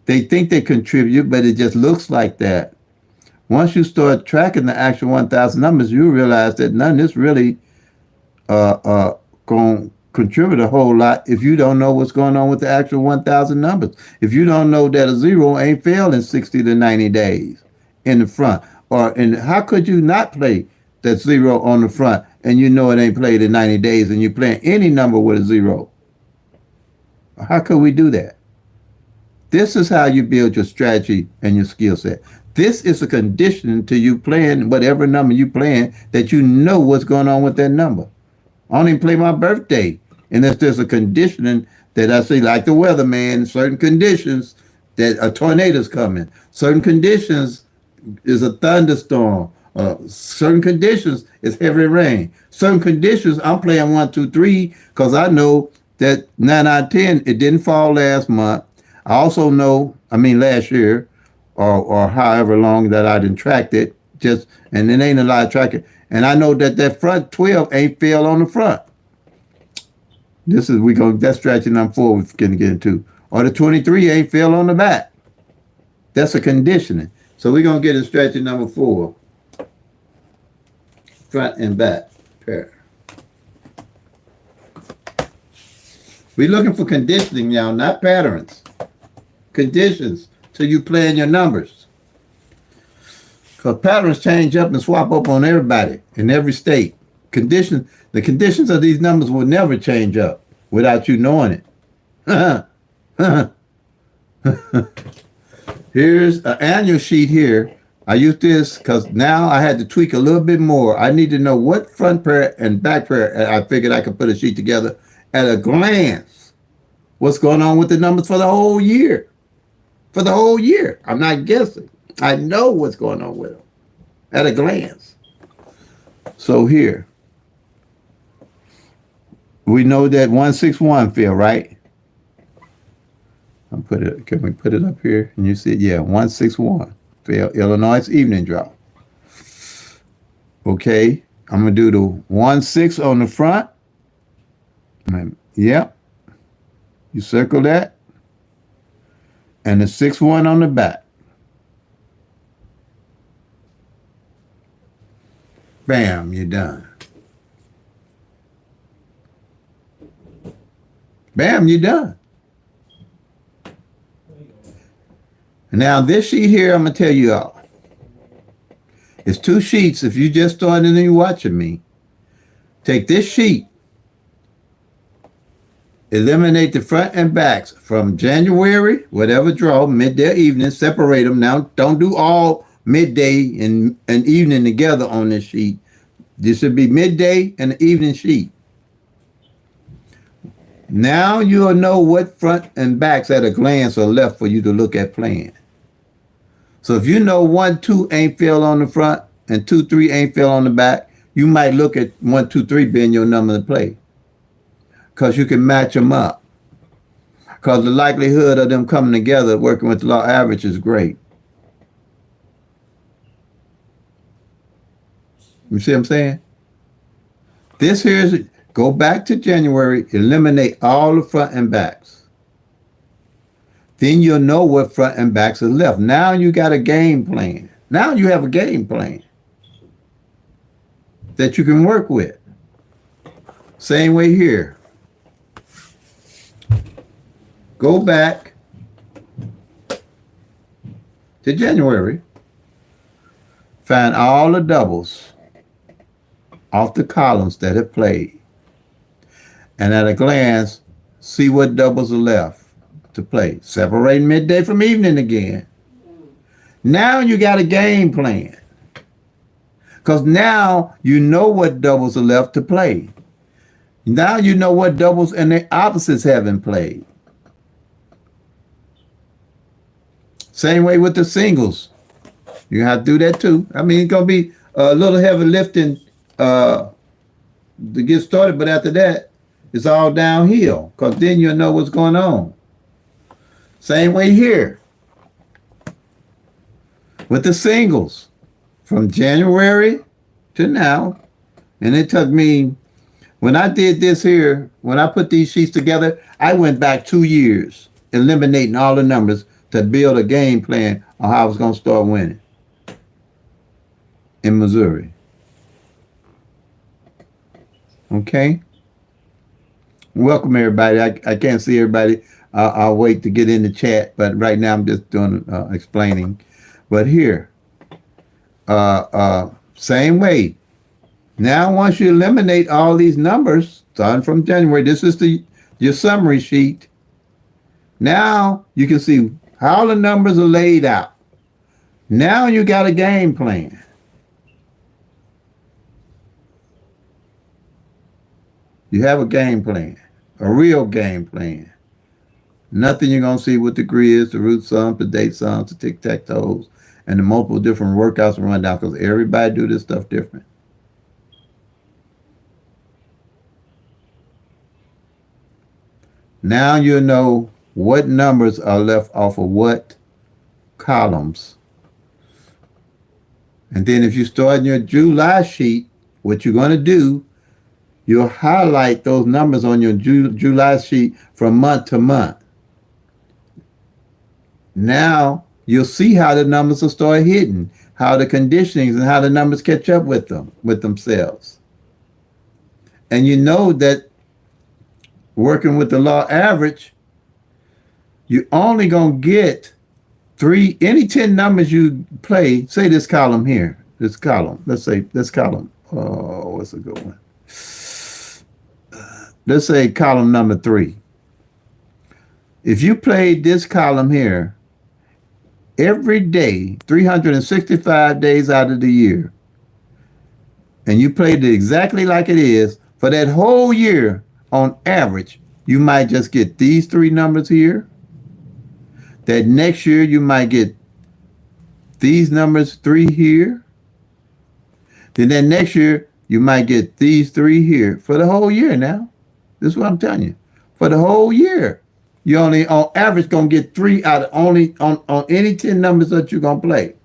think they contribute, but it just looks like that. Once you start tracking the actual 1,000 numbers, you realize that none of this really going to contribute a whole lot if you don't know what's going on with the actual 1,000 numbers. If you don't know that a zero ain't failed in 60 to 90 days in the front, how could you not play that zero on the front and you know it ain't played in 90 days and you're playing any number with a zero? How could we do that? This is how you build your strategy and your skill set. This is a condition to you playing whatever number you playing that you know what's going on with that number. I don't even play my birthday. And if there's a conditioning that I say, like the weatherman, certain conditions that a tornado's coming, certain conditions is a thunderstorm, certain conditions is heavy rain, certain conditions I'm playing 1, 2, 3 because I know that 9 out of 10 it didn't fall last month. I also know, last year, or however long that I didn't track it, and it ain't a lot of tracking. And I know that front 12 ain't failed on the front. That's strategy number 4 we're gonna get into. Or the 23 ain't failed on the back. That's a conditioning. So we're gonna get into strategy number 4. Front and back pair. We're looking for conditioning now, not patterns. Conditions till you plan your numbers. Because patterns change up and swap up on everybody in every state. The conditions of these numbers will never change up without you knowing it. Here's an annual sheet here. I use this because now I had to tweak a little bit more. I need to know what front pair and back pair. I figured I could put a sheet together at a glance. What's going on with the numbers for the whole year? For the whole year. I'm not guessing. I know what's going on with them at a glance. So here, we know that 161 failed, right? Can we put it up here? And you see it? Yeah, 161 failed. Illinois evening drop. Okay, I'm going to do the 16 on the front. Yep. You circle that. And the 61 on the back. Bam, you're done. Bam, you're done. Now this sheet here, I'm going to tell you all. It's 2 sheets. If you just started and you're watching me, take this sheet, eliminate the front and backs from January, whatever draw, midday, evening, separate them. Now, don't do all midday and evening together on this sheet. This should be midday and the evening sheet. Now you'll know what front and backs at a glance are left for you to look at playing. So if you know 1, 2 ain't failed on the front and 2, 3 ain't failed on the back, you might look at 1, 2, 3 being your number to play. Because you can match them up. Because the likelihood of them coming together working with the law average is great. You see what I'm saying? This here is, go back to January, eliminate all the front and backs. Then you'll know what front and backs are left. Now you got a game plan. Now you have a game plan that you can work with. Same way here. Go back to January. Find all the doubles off the columns that have played. And at a glance, see what doubles are left to play. Separate midday from evening again. Now you got a game plan. Because now you know what doubles are left to play. Now you know what doubles and the opposites haven't played. Same way with the singles. You have to do that too. It's going to be a little heavy lifting to get started. But after that, it's all downhill because then you'll know what's going on. Same way here with the singles from January to now. And it took me, when I did this here, when I put these sheets together, I went back 2 years, eliminating all the numbers to build a game plan on how I was going to start winning in Missouri. Okay? Welcome, everybody. I can't see everybody. I'll wait to get in the chat, but right now I'm just doing explaining. But here, same way. Now, once you eliminate all these numbers, starting from January, this is your summary sheet. Now you can see how the numbers are laid out. Now you got a game plan. You have a game plan, a real game plan. Nothing you're going to see with the grids, the root sums, the date sums, the tic-tac-toes, and the multiple different workouts and rundowns, because everybody do this stuff different. Now you know what numbers are left off of what columns. And then if you start in your July sheet, what you're going to do, you'll highlight those numbers on your July sheet from month to month. Now you'll see how the numbers will start hitting, how the conditionings and how the numbers catch up with themselves. And you know that working with the law average, you're only going to get any 10 numbers you play. Say this column here, this column. Let's say this column. Oh, what's a good one? Let's say column number 3. If you played this column here every day, 365 days out of the year, and you played it exactly like it is for that whole year, on average, you might just get these 3 numbers here. That next year, you might get these numbers 3 here. Then that next year, you might get these 3 here for the whole year now. This is what I'm telling you. For the whole year, you only, on average, going to get 3 out of only on any 10 numbers that you're going to play.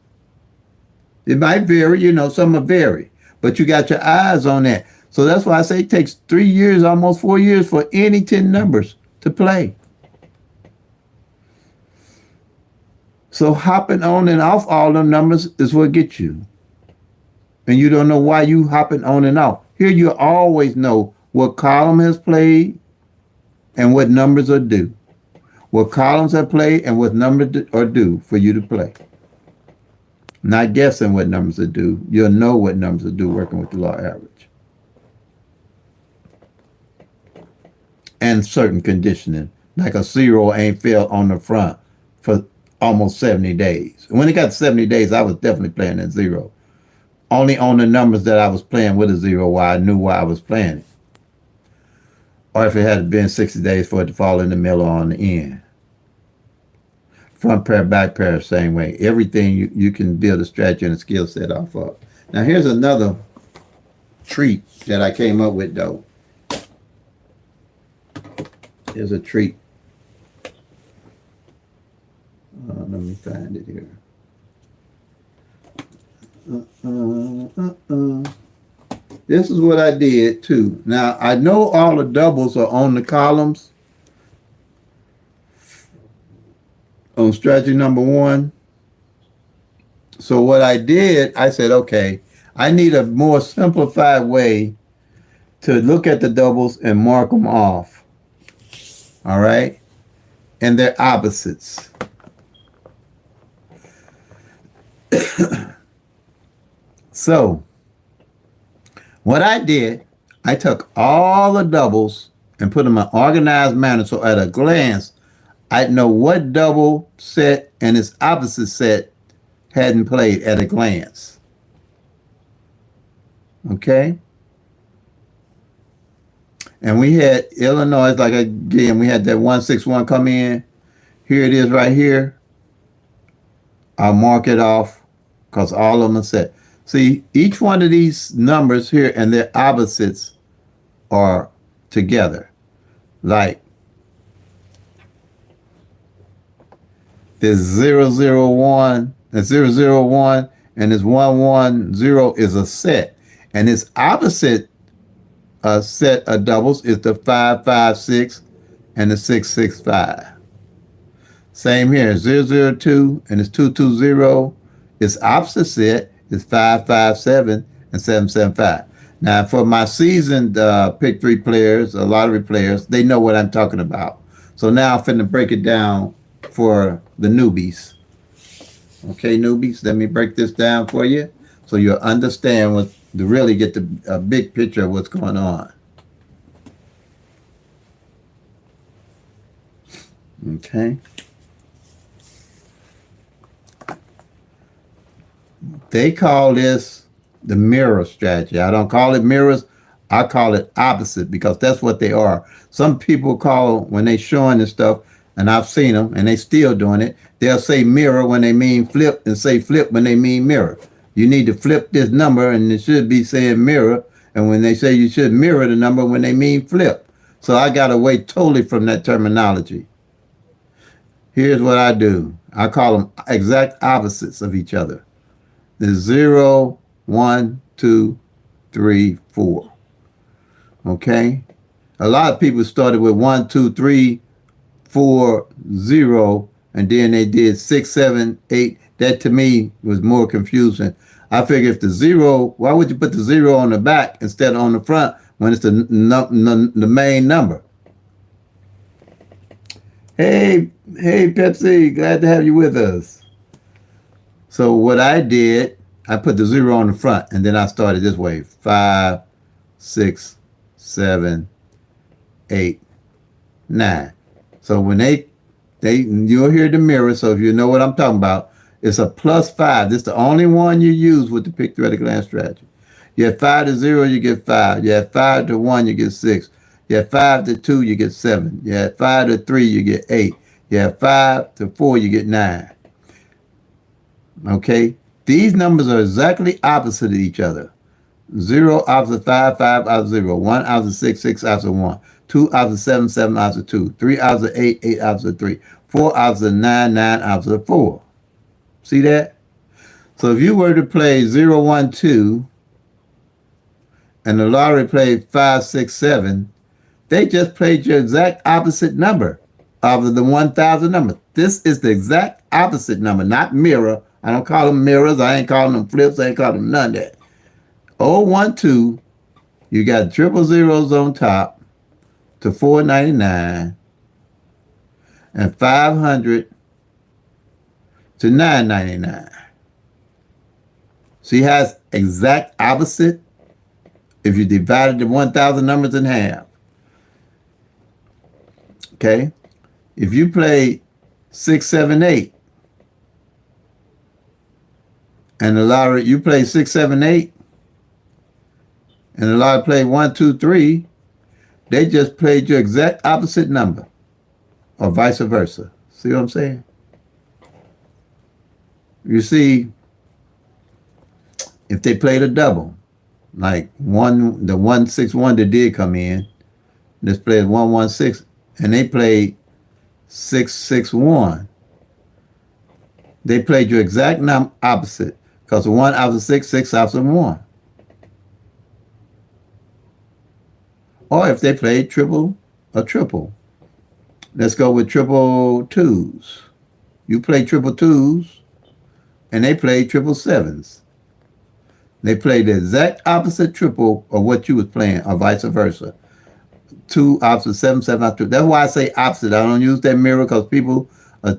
It might vary, some will vary. But you got your eyes on that. So that's why I say it takes 3 years, almost 4 years for any 10 numbers to play. So hopping on and off all them numbers is what gets you. And you don't know why you hopping on and off. Here you always know what column has played and what numbers are due. What columns have played and what numbers are due for you to play. Not guessing what numbers are due. You'll know what numbers are due working with the law average. And certain conditioning, like a 0 ain't fell on the front for almost 70 days. When it got 70 days, I was definitely playing that 0. Only on the numbers that I was playing with a 0, why I knew why I was playing it. Or if it had been 60 days for it to fall in the middle or on the end. Front pair, back pair, same way. Everything you can build a strategy and a skill set off of. Now here's another treat that I came up with though. Here's a treat. Let me find it here. This is what I did too. Now I know all the doubles are on the columns on strategy number 1. So what I did, I said, okay, I need a more simplified way to look at the doubles and mark them off. All right? And they're opposites. So what I did, I took all the doubles and put them in an organized manner so at a glance, I'd know what double set and its opposite set hadn't played at a glance. Okay? And we had Illinois, like again, we had that 161 come in. Here it is right here. I'll mark it off because all of them are set. See, each one of these numbers here and their opposites are together. Like this 001, and 001, and this 110 is a set. And its opposite set of doubles is the 556 and the 665. Same here, 002 and it's 220. Its opposite set is 557 and 775. Now, for my seasoned pick 3 players, lottery players, they know what I'm talking about. So now I'm finna break it down for the newbies. Okay, newbies, let me break this down for you so you'll understand what to really get the big picture of what's going on. Okay. They call this the mirror strategy. I don't call it mirrors. I call it opposite because that's what they are. Some people call, when they showing this stuff, and I've seen them, and they still doing it, they'll say mirror when they mean flip and say flip when they mean mirror. You need to flip this number, and it should be saying mirror. And when they say you should mirror the number when they mean flip. So I got away totally from that terminology. Here's what I do. I call them exact opposites of each other. The 0, 1, 2, 3, 4. Okay? A lot of people started with 1, 2, 3, 4, 0, and then they did 6, 7, 8. That to me was more confusing. I figure if the 0, why would you put the 0 on the back instead of on the front when it's the main number? Hey, Pepsi, glad to have you with us. So what I did, I put the 0 on the front, and then I started this way: 5, 6, 7, 8, 9. So when you'll hear the mirror. So if you know what I'm talking about, it's a +5. This is the only one you use with the pick-3 at a glance strategy. You have 5 to 0, you get 5. You have 5 to 1, you get 6. You have 5 to 2, you get 7. You have 5 to 3, you get 8. You have 5 to 4, you get 9. Okay? These numbers are exactly opposite of each other. 0 opposite 5, 5 opposite 0. 1 opposite 6, 6 opposite 1. 2 opposite 7, 7 opposite 2. 3 opposite 8, 8 opposite 3. 4 opposite 9, 9 opposite 4. See that? So if you were to play 0, 1, 2, and the lottery played 5, 6, 7, they just played your exact opposite number of the 1,000 number. This is the exact opposite number, not mirror. I don't call them mirrors. I ain't calling them flips. I ain't calling them none of that. 0, 1, 2, you got triple zeros on top to 499 and 500 to 999. See how it's exact opposite if you divided the 1,000 numbers in half. Okay? If you play 6, 7, 8, and the lottery, you play 6, 7, 8, and the lottery played 1, 2, 3, they just played your exact opposite number, or vice versa. See what I'm saying? You see, if they played a double, like the 161 that did come in, this played 116, and they played 661. They played your exact opposite, because 1 opposite 6, 6 opposite 1. Or if they played a triple. Let's go with triple twos. You play triple twos, and they played triple sevens. They played the exact opposite triple of what you was playing, or vice versa. 2 opposite 7, 7 opposite 2. That's why I say opposite. I don't use that mirror because people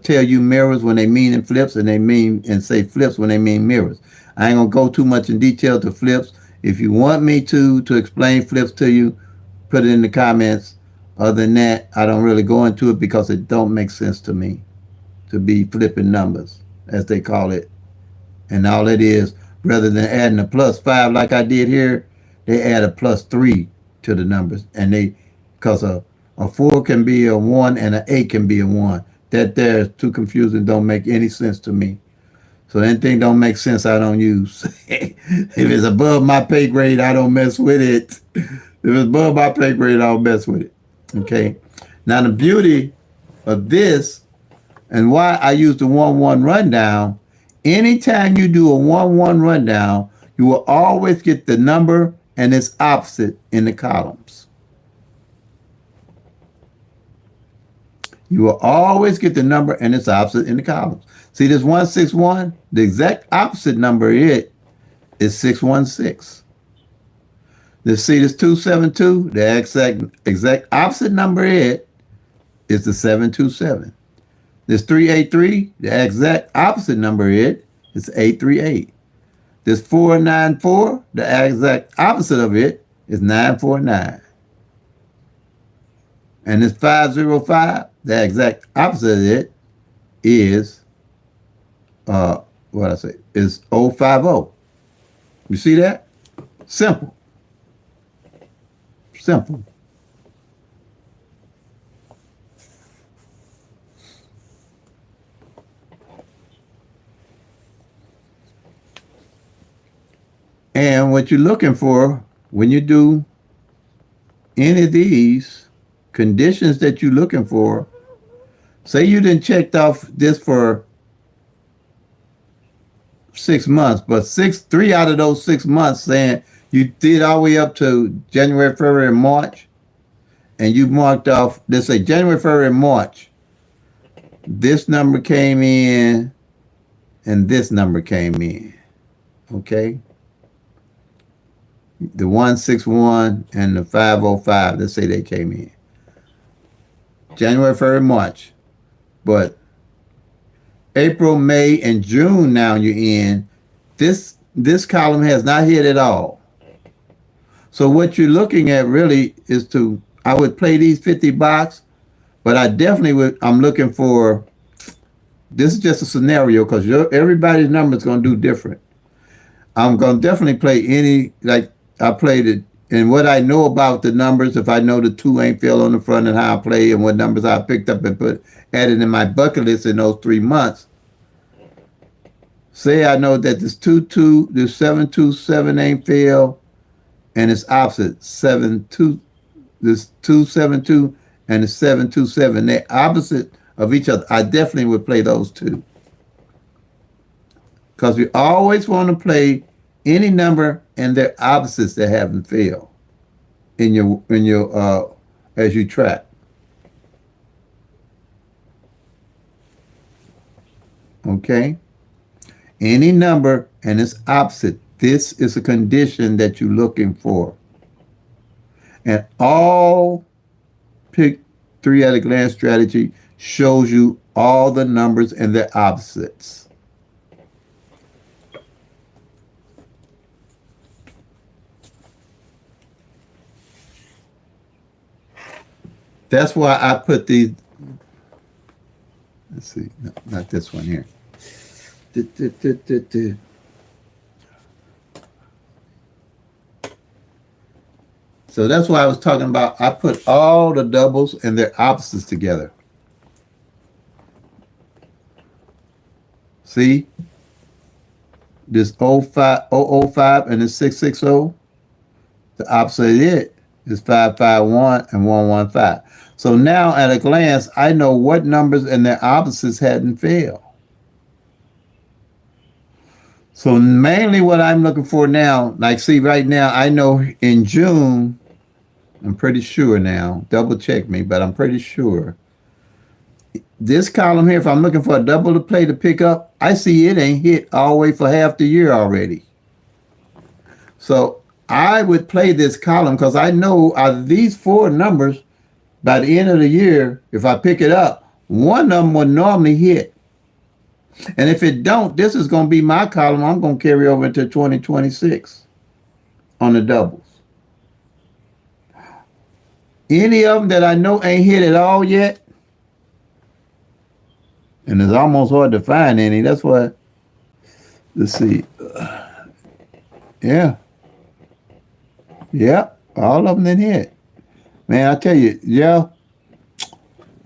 tell you mirrors when they mean in flips, and say flips when they mean mirrors. I ain't gonna go too much in detail to flips. If you want me to explain flips to you, put it in the comments. Other than that, I don't really go into it because it don't make sense to me to be flipping numbers, as they call it. And all it is, rather than adding a +5 like I did here, they add a +3 to the numbers. And because a 4 can be a 1 and an 8 can be a 1. That there is too confusing, don't make any sense to me. So anything don't make sense, I don't use. If it's above my pay grade, I don't mess with it. If it's above my pay grade, I'll mess with it. Okay. Now the beauty of this and why I use the 1-1 rundown, anytime you do a 1-1 rundown, you will always get the number and its opposite in the columns. You will always get the number and its opposite in the columns. See this 161? The exact opposite number of it is 616. See this 272? The exact opposite number of it is the 727. This 383, the exact opposite number of it is 838. This 494, the exact opposite of it is 949. And this 505, the exact opposite of it is what I say is 050. You see that? Simple. Simple. And what you're looking for when you do any of these conditions that you're looking for, say you didn't checked off this for 6 months, but 3 out of those 6 months saying you did all the way up to January, February, and March, and you marked off, let's say January, February, and March, this number came in and this number came in. Okay? The 161 and the 505, let's say they came in. January, February, March. But April, May, and June now you're in, this column has not hit at all. So what you're looking at really is I would play these 50 box, but I definitely I'm looking for, this is just a scenario because everybody's number is going to do different. I'm going to definitely play any, like I played it, and what I know about the numbers, if I know the 2 ain't fell on the front and how I play and what numbers I picked up and added in my bucket list in those 3 months. Say I know that this 2-2, this 7-2-7 ain't fell, and it's opposite 7-2, this 2-7-2 and the 7-2-7. They're opposite of each other. I definitely would play those two. Because we always want to play any number and their opposites that haven't failed in your as you track. Okay? Any number and its opposite. This is a condition that you're looking for. And all PICK-3 at a glance strategy shows you all the numbers and their opposites. That's why I put these. Let's see, no, not this one here. So that's why I was talking about, I put all the doubles and their opposites together. See? This 005 and this 660, the opposite of it is 551 and 115. So now at a glance, I know what numbers and their opposites hadn't failed. So mainly what I'm looking for now, like see right now, I know in June, I'm pretty sure now, double check me, but I'm pretty sure. This column here, if I'm looking for a double to play to pick up, I see it ain't hit all the way for half the year already. So I would play this column because I know out of these 4 numbers, by the end of the year, if I pick it up, one of them will normally hit. And if it don't, this is going to be my column I'm going to carry over into 2026 on the doubles. Any of them that I know ain't hit at all yet, and it's almost hard to find any. That's why, let's see. Yeah. Yeah, all of them didn't hit. Man, I tell you, yeah.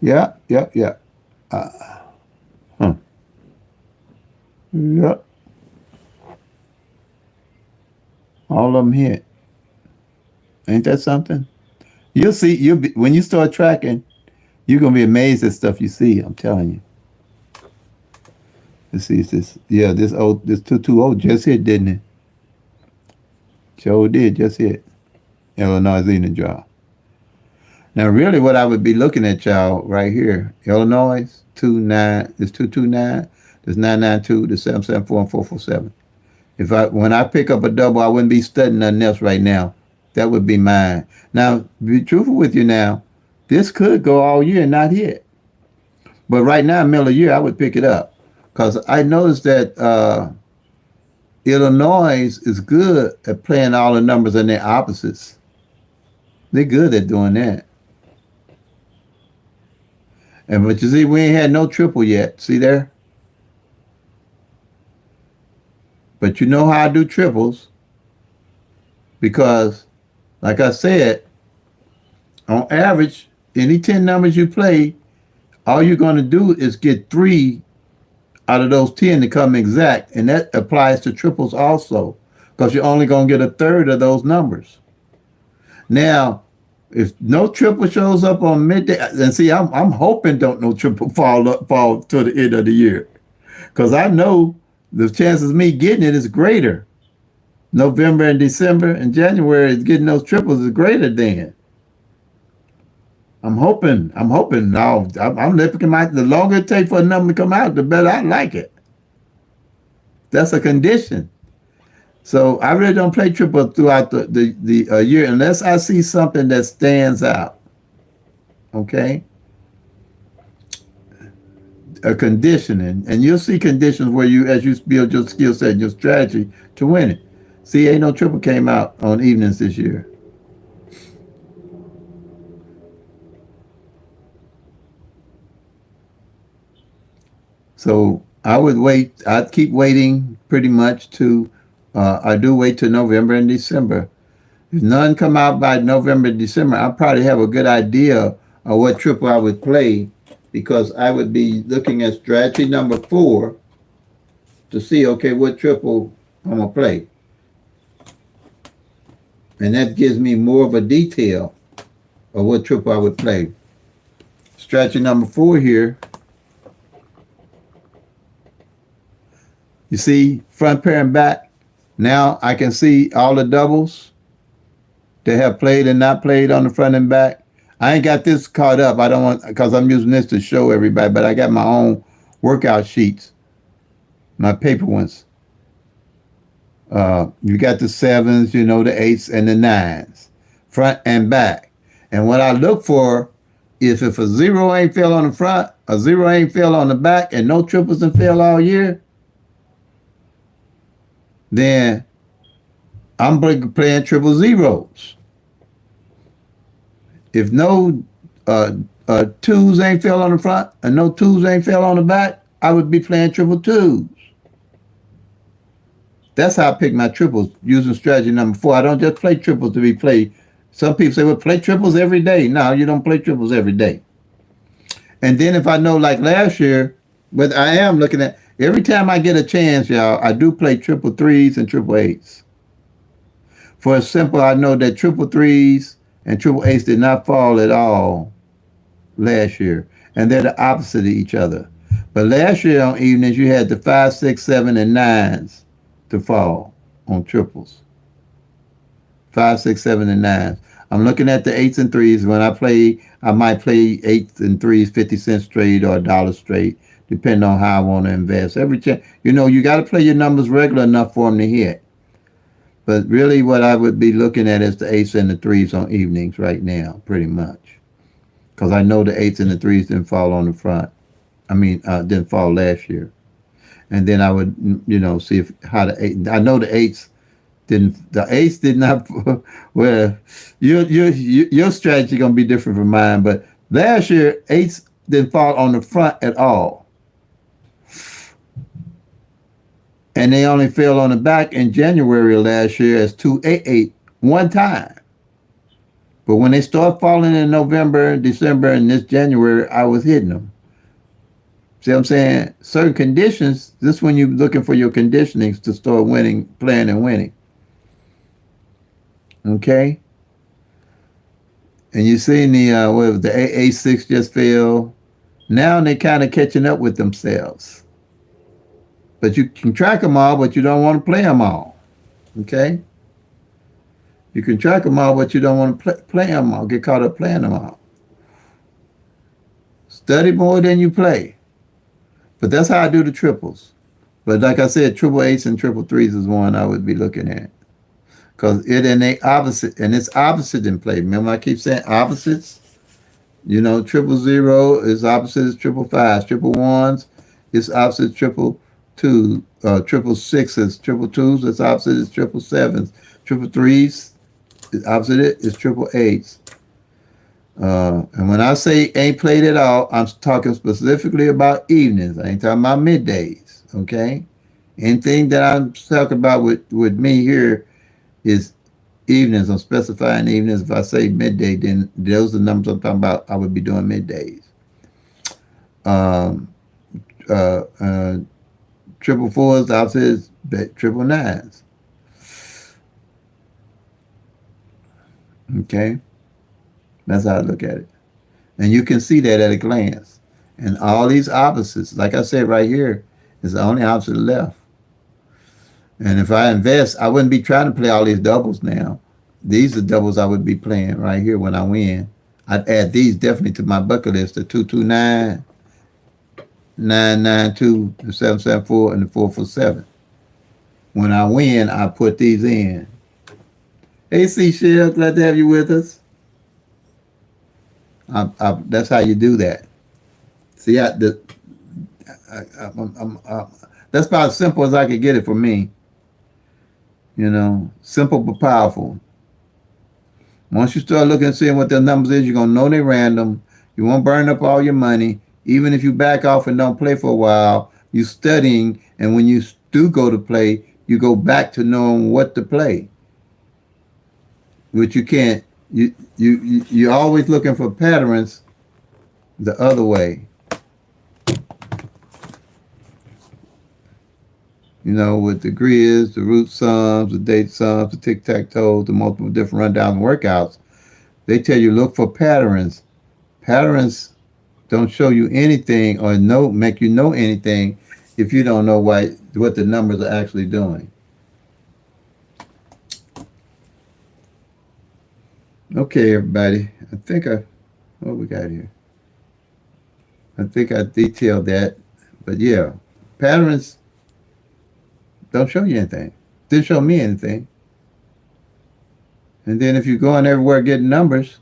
Yep. All of them hit. Ain't that something? You'll see. You'll be when you start tracking. You're gonna be amazed at stuff you see. I'm telling you. Let's see. This yeah. This 220 just hit, didn't it? Sure did. Just hit. Illinois leading the draw. Now, really, what I would be looking at, y'all, right here, Illinois 29. There's 229. There's 992. There's 774 and 447. If I when I pick up a double, I wouldn't be studying nothing else right now. That would be mine. Now, be truthful with you now. This could go all year and not hit. But right now, middle of year, I would pick it up because I noticed that Illinois is good at playing all the numbers in their opposites. They're good at doing that. And but you see, we ain't had no triple yet. See there? But you know how I do triples because, like I said, on average, any 10 numbers you play, all you're going to do is get 3 out of those 10 to come exact. And that applies to triples also because you're only going to get a third of those numbers. Now, if no triple shows up on midday, and see, I'm hoping don't no triple fall to the end of the year because I know the chances of me getting it is greater. November and December and January is getting those triples is greater than. I'm hoping. I'm hoping. Now I'm looking at the longer it takes for a number to come out, the better I like it. That's a condition. So I really don't play triple throughout the year unless I see something that stands out. Okay, a conditioning, and you'll see conditions where you, as you build your skill set, and your strategy to win it. See, ain't no triple came out on evenings this year. So I would wait. I'd keep waiting pretty much to. I do wait till November and December. If none come out by November and December, I probably have a good idea of what triple I would play because I would be looking at strategy number 4 to see okay what triple I'm gonna play, and that gives me more of a detail of what triple I would play. Strategy number 4 here. You see front pair and back. Now I can see all the doubles that have played and not played on the front and back. I ain't got this caught up. I don't want because I'm using this to show everybody, but I got my own workout sheets, my paper ones. You got the sevens, you know, the eights and the nines, front and back. And what I look for is if a zero ain't fell on the front, a zero ain't fell on the back, and no triples and fell all year, then I'm playing triple zeros. If no twos ain't fell on the front and no twos ain't fell on the back, I would be playing triple twos. That's how I pick my triples using strategy number 4. I don't just play triples to be played. Some people say, well, play triples every day. No, you don't play triples every day. And then if I know like last year, but I am looking at every time I get a chance, y'all, I do play triple threes and triple eights. For a simple, I know that triple threes and triple eights did not fall at all last year. And they're the opposite of each other. But last year on evenings, you had the 5, 6, 7, and 9s to fall on triples. 5, 6, 7, and 9s. I'm looking at the 8s and 3s. When I play, I might play 8s and 3s, 50 cents straight or a dollar straight, depending on how I want to invest. Every chance, you know, you got to play your numbers regular enough for them to hit. But really, what I would be looking at is the 8s and the 3s on evenings right now, pretty much. Because I know the 8s and the 3s didn't fall on the front. Didn't fall last year. And then I would, you know, see if how the 8. I know the 8s didn't. The 8s did not. Well, your strategy gonna be different from mine. But last year, 8s didn't fall on the front at all, and they only fell on the back in January last year as 288 one time. But when they start falling in November, December, and this January, I was hitting them. See what I'm saying? Certain conditions, this is when you're looking for your conditionings to start winning, playing and winning. Okay? And you seen the what was the A6 just fell. Now they kind of catching up with themselves. But you can track them all, but you don't want to play them all. Okay? You can track them all, but you don't want to play them all. Get caught up playing them all. Study more than you play. But that's how I do the triples. But like I said, triple eights and triple threes is one I would be looking at. Because it and they opposite, and it's opposite in play. Remember I keep saying opposites? You know, triple zero is opposite as triple fives. Triple ones is opposite triple two. Triple sixes, triple twos is opposite as triple sevens. Triple threes is opposite it is triple eights. And when I say ain't played at all, I'm talking specifically about evenings. I ain't talking about middays. Okay. Anything that I'm talking about with me here is evenings. I'm specifying evenings. If I say midday, then those are the numbers I'm talking about. I would be doing middays. Um, uh, uh, Triple fours, opposite is triple nines. Okay, that's how I look at it, and you can see that at a glance. And all these opposites, like I said right here, is the only opposite left. And if I invest, I wouldn't be trying to play all these doubles now. These are doubles I would be playing right here when I win. I'd add these definitely to my bucket list: the 229, 992, the 774, and the 447. When I win, I put these in. Hey, Shell, glad to have you with us. That's how you do that. See, that's about as simple as I could get it for me. You know, simple but powerful. Once you start looking and seeing what the numbers is, you're gonna know they're random. You won't burn up all your money. Even if you back off and don't play for a while, you studying, and when you do go to play, you go back to knowing what to play. Which you can't. You're always looking for patterns the other way. You know, with the grids, the root sums, the date sums, the tic tac toe, the multiple different rundowns and workouts, they tell you look for patterns. Patterns don't show you anything or make you know anything if you don't know what the numbers are actually doing. Okay, everybody. What we got here? I think I detailed that. But yeah, patterns don't show you anything. Didn't show me anything. And then if you're going everywhere getting numbers,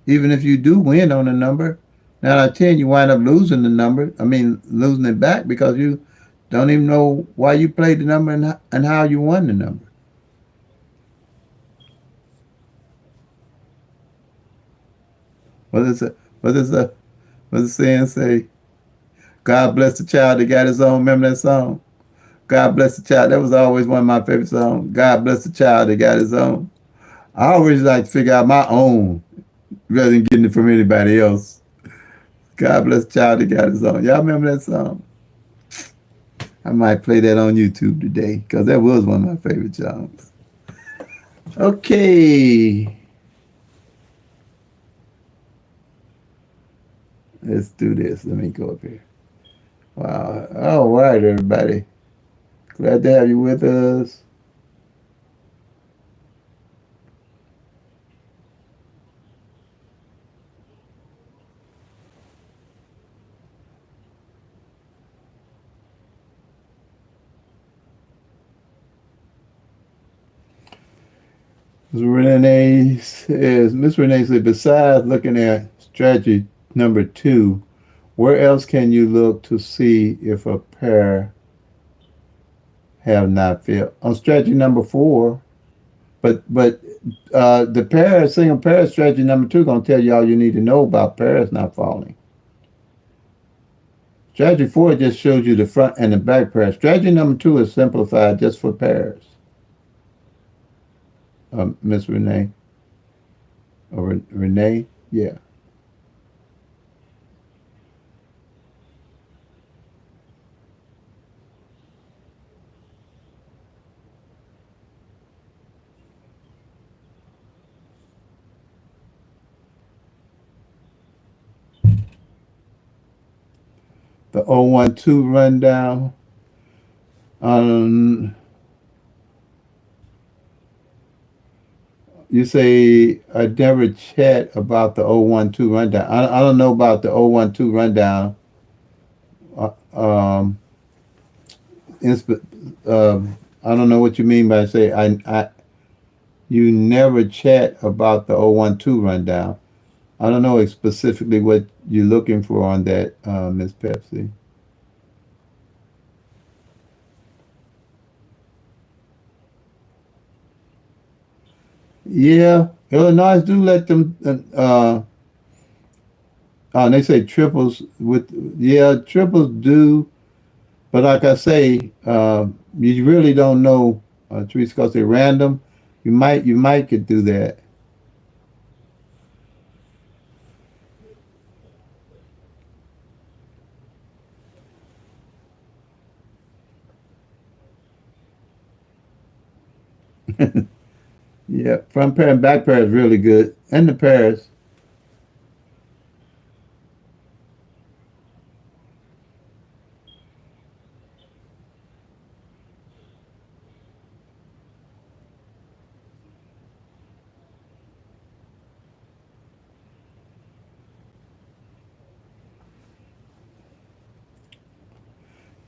even if you do win on a number, 9 out of 10 you wind up losing the number. I mean, losing it back because you don't even know why you played the number and how you won the number. What is it? What does the saying say? God bless the child that got his own. Remember that song? God bless the child. That was always one of my favorite songs. God bless the child that got his own. I always like to figure out my own rather than getting it from anybody else. God bless the child that got his own. Y'all remember that song? I might play that on YouTube today because that was one of my favorite songs. Okay, let's do this. Let me go up here. Wow. All right, everybody. Glad to have you with us. Miss Renee said, besides looking at strategy number 2, where else can you look to see if a pair have not failed? On strategy number 4, but the single pair strategy number 2 gonna tell you all you need to know about pairs not falling. Strategy 4 just shows you the front and the back pair. Strategy number 2 is simplified just for pairs. Miss Renee or Renee, yeah. The 012 rundown. Um, you say I never chat about the 012 rundown. I don't know about the 012 rundown. Uh, um, insp- I don't know what you mean by say you never chat about the 012 rundown. I don't know specifically what you're looking for on that, Miss Pepsi. Yeah, Illinois do let them. And they say triples with, yeah, triples do. But like I say, you really don't know, Teresa, because they're random. You might could do that. Yeah, front pair and back pair is really good, and the pairs.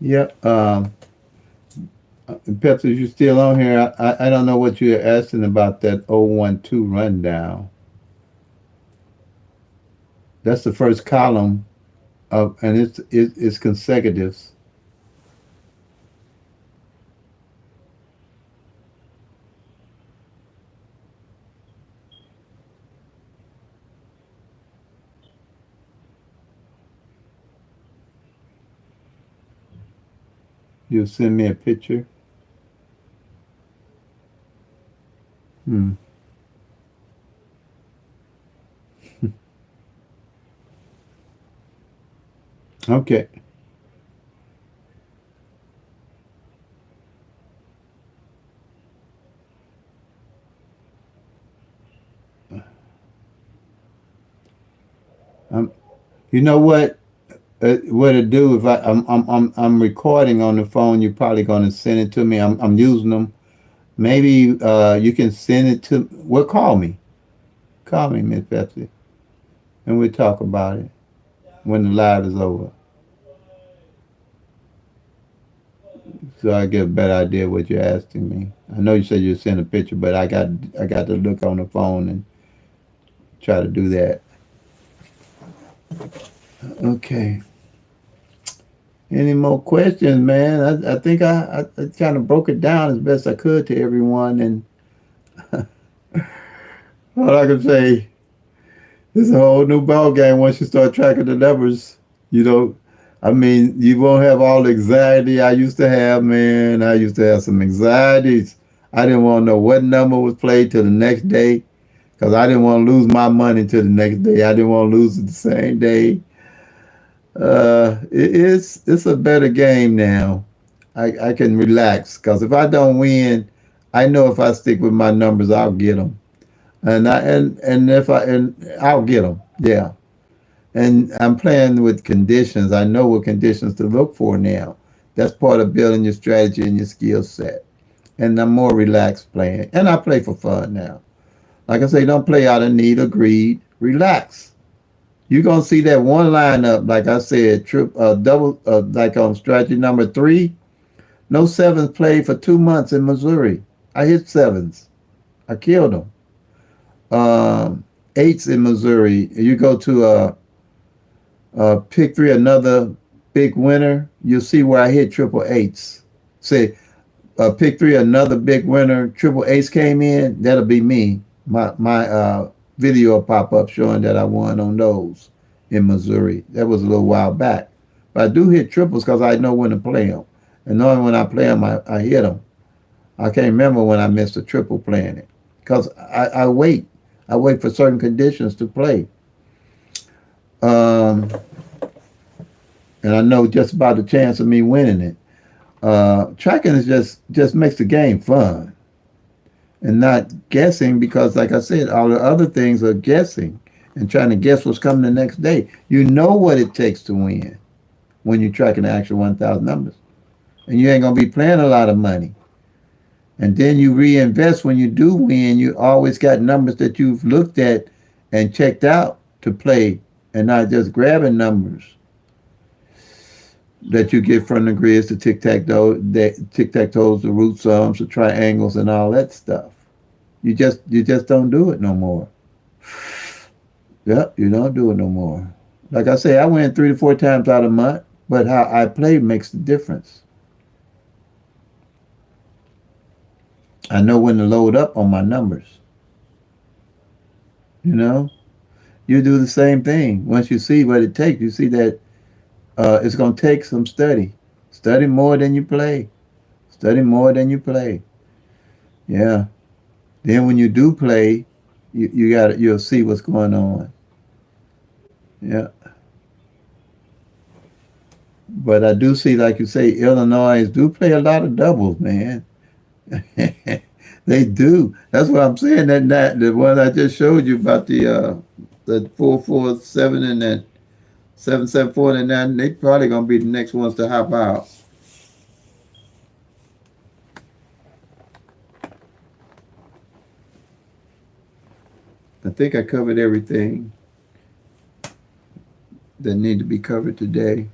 Yep. Pepsi, you still on here? I don't know what you're asking about that 012 rundown. That's the first column of, and it's consecutives. You'll send me a picture. Hmm. Okay. Um, you know what to do if I'm recording on the phone. You're probably gonna send it to me. I'm using them. Maybe you can send it to. Well, call me, Miss Pepsi, and we'll talk about it when the live is over, so I get a better idea what you're asking me. I know you said you send a picture, but I got to look on the phone and try to do that. Okay. Any more questions, man? I think I kind of broke it down as best I could to everyone, and all I can say, it's a whole new ball game once you start tracking the numbers. You know, I mean, you won't have all the anxiety I used to have, man. I used to have some anxieties. I didn't want to know what number was played till the next day because I didn't want to lose my money till the next day. I didn't want to lose it the same day. It's a better game now. I can relax because if I don't win, I know if I stick with my numbers, I'll get them. And if I and I'll get them. Yeah. And I'm playing with conditions. I know what conditions to look for now. That's part of building your strategy and your skill set. And I'm more relaxed playing. And I play for fun now. Like I say, don't play out of need or greed. Relax. You're gonna see that one lineup, like I said, double, like on strategy number 3. No sevens played for 2 months in Missouri. I hit sevens. I killed them. Eights in Missouri. You go to pick 3, another big winner. You'll see where I hit triple eights. Say pick 3, another big winner. Triple eights came in. That'll be me. My video will pop up showing that I won on those in Missouri. That was a little while back. But I do hit triples because I know when to play them. And knowing when I play them, I hit them. I can't remember when I missed a triple playing it because I wait. I wait for certain conditions to play. Um, and I know just about the chance of me winning it. Tracking is just makes the game fun and not guessing because, like I said, all the other things are guessing and trying to guess what's coming the next day. You know what it takes to win. when you're tracking the actual 1,000 numbers. And you ain't going to be playing a lot of money. And then you reinvest when you do win. You always got numbers that you've looked at and checked out to play, and not just grabbing numbers that you get from the grids, the tic tac toes, the root sums, the triangles, and all that stuff. You just don't do it no more. Yep, you don't do it no more. Like I say, I win 3 to 4 times out of a month, but how I play makes the difference. I know when to load up on my numbers. You know, you do the same thing. Once you see what it takes, you see that it's going to take some study. Study more than you play. Study more than you play. Yeah. Then when you do play, you'll see what's going on. Yeah. But I do see, like you say, Illinois do play a lot of doubles, man. They do. That's what I'm saying. That the one I just showed you about the 447 and that 774 and that, they probably gonna be the next ones to hop out. I think I covered everything that need to be covered today.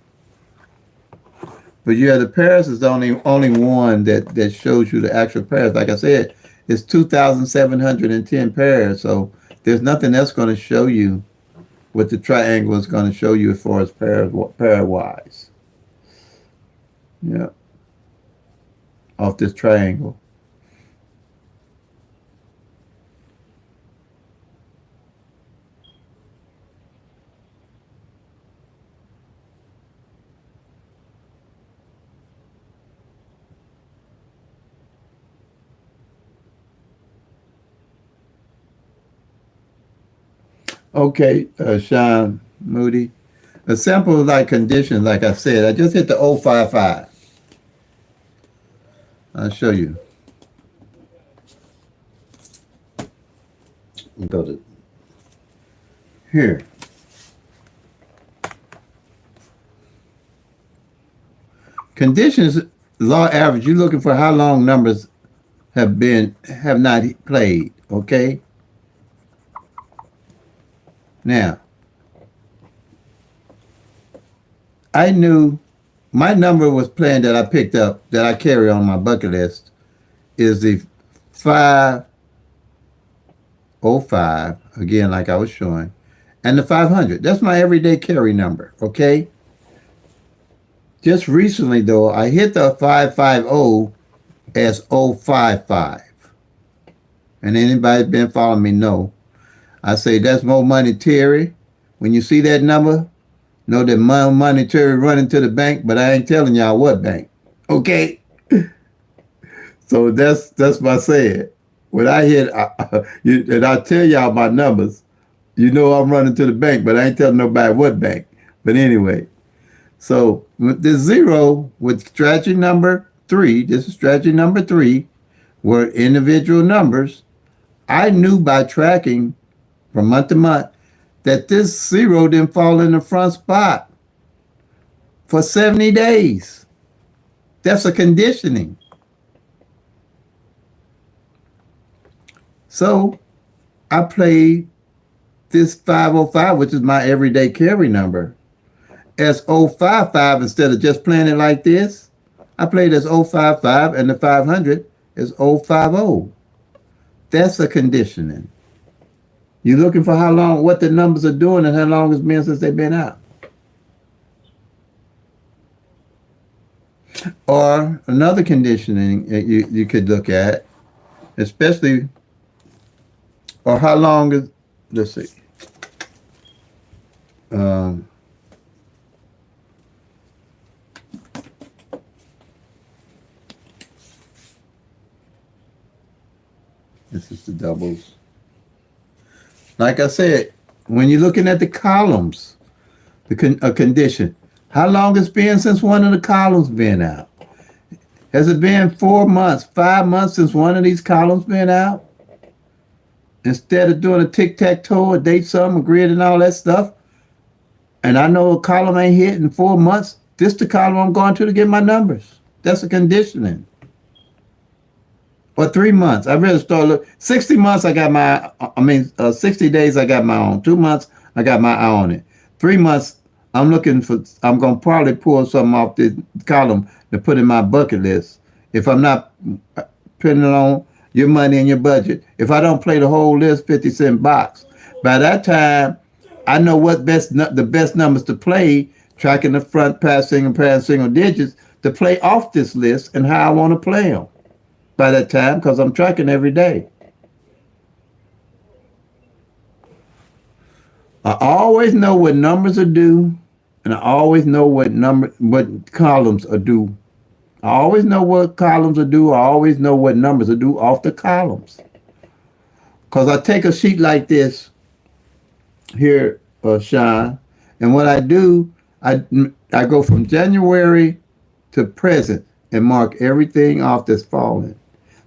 But yeah, the pairs is the only one that shows you the actual pairs. Like I said, it's 2,710 pairs. So there's nothing else going to show you what the triangle is going to show you as far as pair wise. Yeah, off this triangle. Okay, Sean Moody. A sample like condition, like I said, I just hit the 055. I'll show you. Go to here. Conditions, law average, you're looking for how long numbers have not played, okay? Now, I knew my number was playing that I picked up, that I carry on my bucket list, is the 505, again, like I was showing, and the 500. That's my everyday carry number, okay? Just recently, though, I hit the 550 as 055. And anybody been following me know. I say that's more money, Terry. When you see that number, know that more money, Terry, running to the bank, but I ain't telling y'all what bank. Okay? So that's my saying. When I hit, and I tell y'all my numbers, you know I'm running to the bank, but I ain't telling nobody what bank. But anyway, so with this zero, with strategy number 3, this is strategy number 3, were individual numbers. I knew by tracking from month to month that this zero didn't fall in the front spot for 70 days. That's a conditioning. So I played this 505, which is my everyday carry number, as 055 instead of just playing it like this. I played as 055 and the 500 is 050. That's a conditioning. You're looking for how long, what the numbers are doing and how long it's been since they've been out. Or another conditioning that you could look at, especially, or how long is, let's see. This is the doubles. Like I said, when you're looking at the columns, a condition, how long it's been since one of the columns been out? Has it been 4 months, 5 months since one of these columns been out? Instead of doing a tic-tac-toe, a date sum, a grid, and all that stuff, and I know a column ain't hit in 4 months, This the column I'm going to get my numbers. That's a conditioning. Or 3 months. I really start look. 60 months. I got my. I mean, 60 days. I got my own. 2 months. I got my eye on it. 3 months. I'm looking for. I'm gonna probably pull something off this column to put in my bucket list. If I'm not putting it on your money and your budget. If I don't play the whole list, 50 cent box. By that time, I know what the best numbers to play, tracking the front pass single digits to play off this list and how I want to play them by that time because I'm tracking every day. I always know what numbers are due, and I always know what columns are due. I always know what columns are due. I always know what numbers are due off the columns. Because I take a sheet like this here, Sean, and what I do, I I go from January to present and mark everything off that's fallen.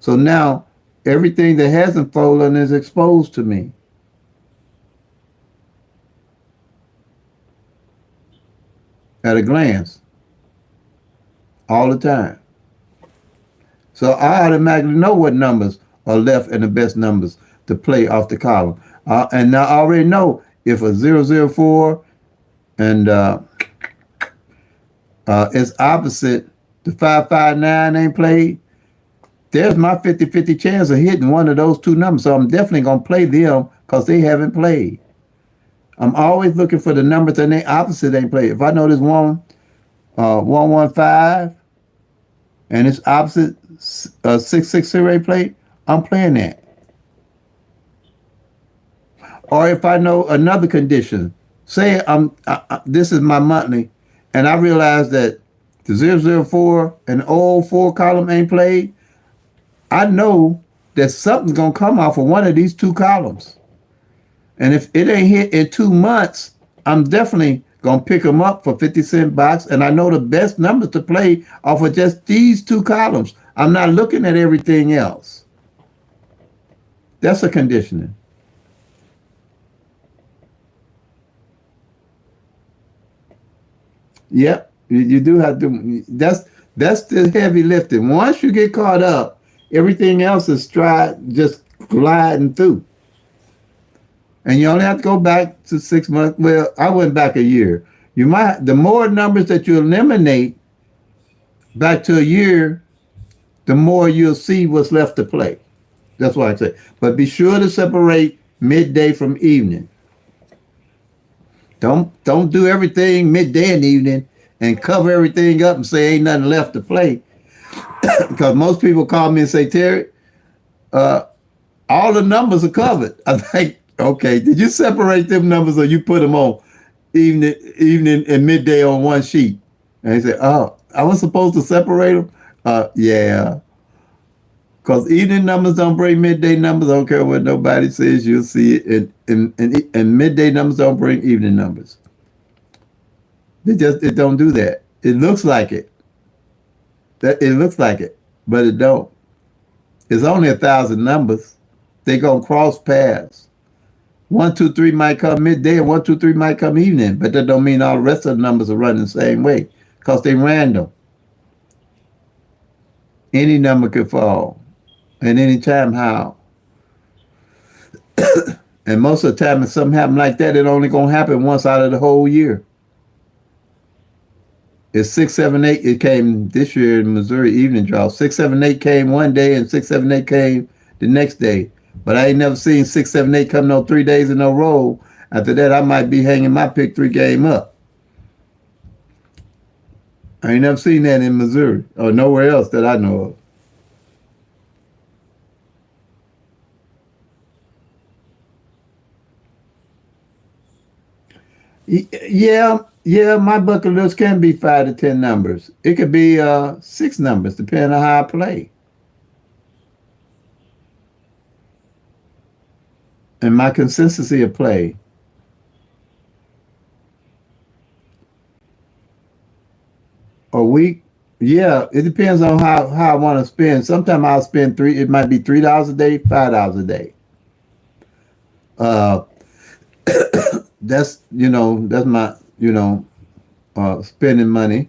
So now everything that hasn't fallen is exposed to me at a glance all the time. So I automatically know what numbers are left and the best numbers to play off the column. And I already know if a 004 and it's opposite, the 559 ain't played, there's my 50-50 chance of hitting one of those two numbers. So I'm definitely going to play them because they haven't played. I'm always looking for the numbers and they opposite ain't played. If I know this 115 and it's opposite 660 ain't played, I'm playing that. Or if I know another condition, say this is my monthly, and I realize that the 004 and the 004 column ain't played, I know that something's going to come off of one of these two columns. And if it ain't hit in 2 months, I'm definitely going to pick them up for 50 cent box. And I know the best numbers to play off of just these two columns. I'm not looking at everything else. That's a conditioning. Yep, you do have to. That's the heavy lifting. Once you get caught up, everything else is just gliding through. And you only have to go back to 6 months. Well, I went back a year. The more numbers that you eliminate back to a year, the more you'll see what's left to play. That's why I say. But be sure to separate midday from evening. Don't do everything midday and evening and cover everything up and say ain't nothing left to play. Because most people call me and say, Terry, all the numbers are covered. I think, okay, did you separate them numbers or you put them on evening and midday on one sheet? And he said, oh, I was supposed to separate them? Yeah. Because evening numbers don't bring midday numbers. I don't care what nobody says, you'll see it. And midday numbers don't bring evening numbers. It don't do that. It looks like it. It looks like it, but it don't. It's only 1,000 numbers. They gonna cross paths. 1, 2, 3 might come midday, and 1, 2, 3 might come evening, but that don't mean all the rest of the numbers are running the same way, because they random. Any number could fall, and any time how. And most of the time, if something happen like that, it only gonna happen once out of the whole year. It's 678. It came this year in Missouri evening draw. 678 came one day, and 678 came the next day. But I ain't never seen 678 come no 3 days in a row. After that, I might be hanging my pick-3 game up. I ain't never seen that in Missouri or nowhere else that I know of. Yeah, my bucket list can be 5 to 10 numbers. It could be 6 numbers, depending on how I play. And my consistency of play. A week, yeah, it depends on how I want to spend. Sometimes I'll spend it might be $3 a day, $5 a day. Uh, that's my spending money.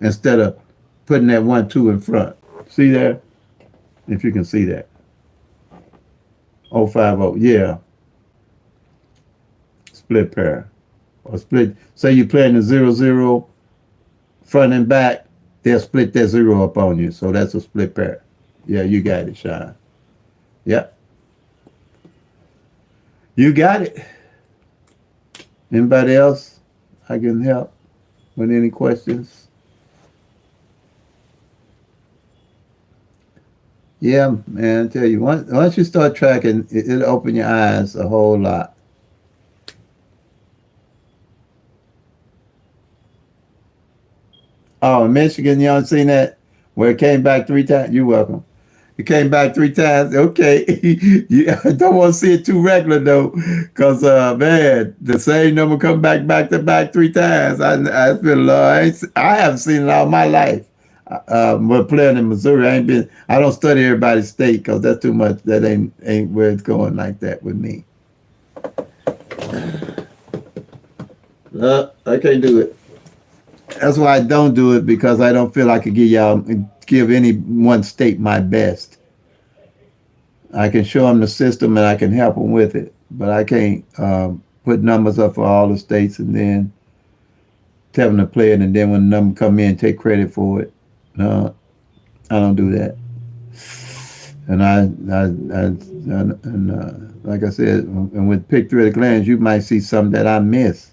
instead of putting that 1 2 in front. See there? If you can see that. 050. Yeah, split pair. Or split. Say you're playing the 0 0 front and back, they'll split that zero up on you. So that's a split pair. Yeah, you got it, Sean. Yep, you got it. Anybody else I can help with any questions? Yeah, man, I tell you, once you start tracking, it'll open your eyes a whole lot. Oh, in Michigan, you don't seen that? Where it came back 3 times? You're welcome. It came back 3 times. Okay. I don't want to see it too regular though. Because man, the same number come back to back 3 times. I feel I haven't seen it all my life. But playing in Missouri, I don't study everybody's state because that's too much. That ain't where it's going like that with me. I can't do it. That's why I don't do it, because I don't feel I could give any one state my best. I can show them the system and I can help them with it, but I can't put numbers up for all the states and then tell them to play it, and then when the number come in, take credit for it. No, I don't do that. And like I said, and with pick 3 at a glance, you might see something that I miss,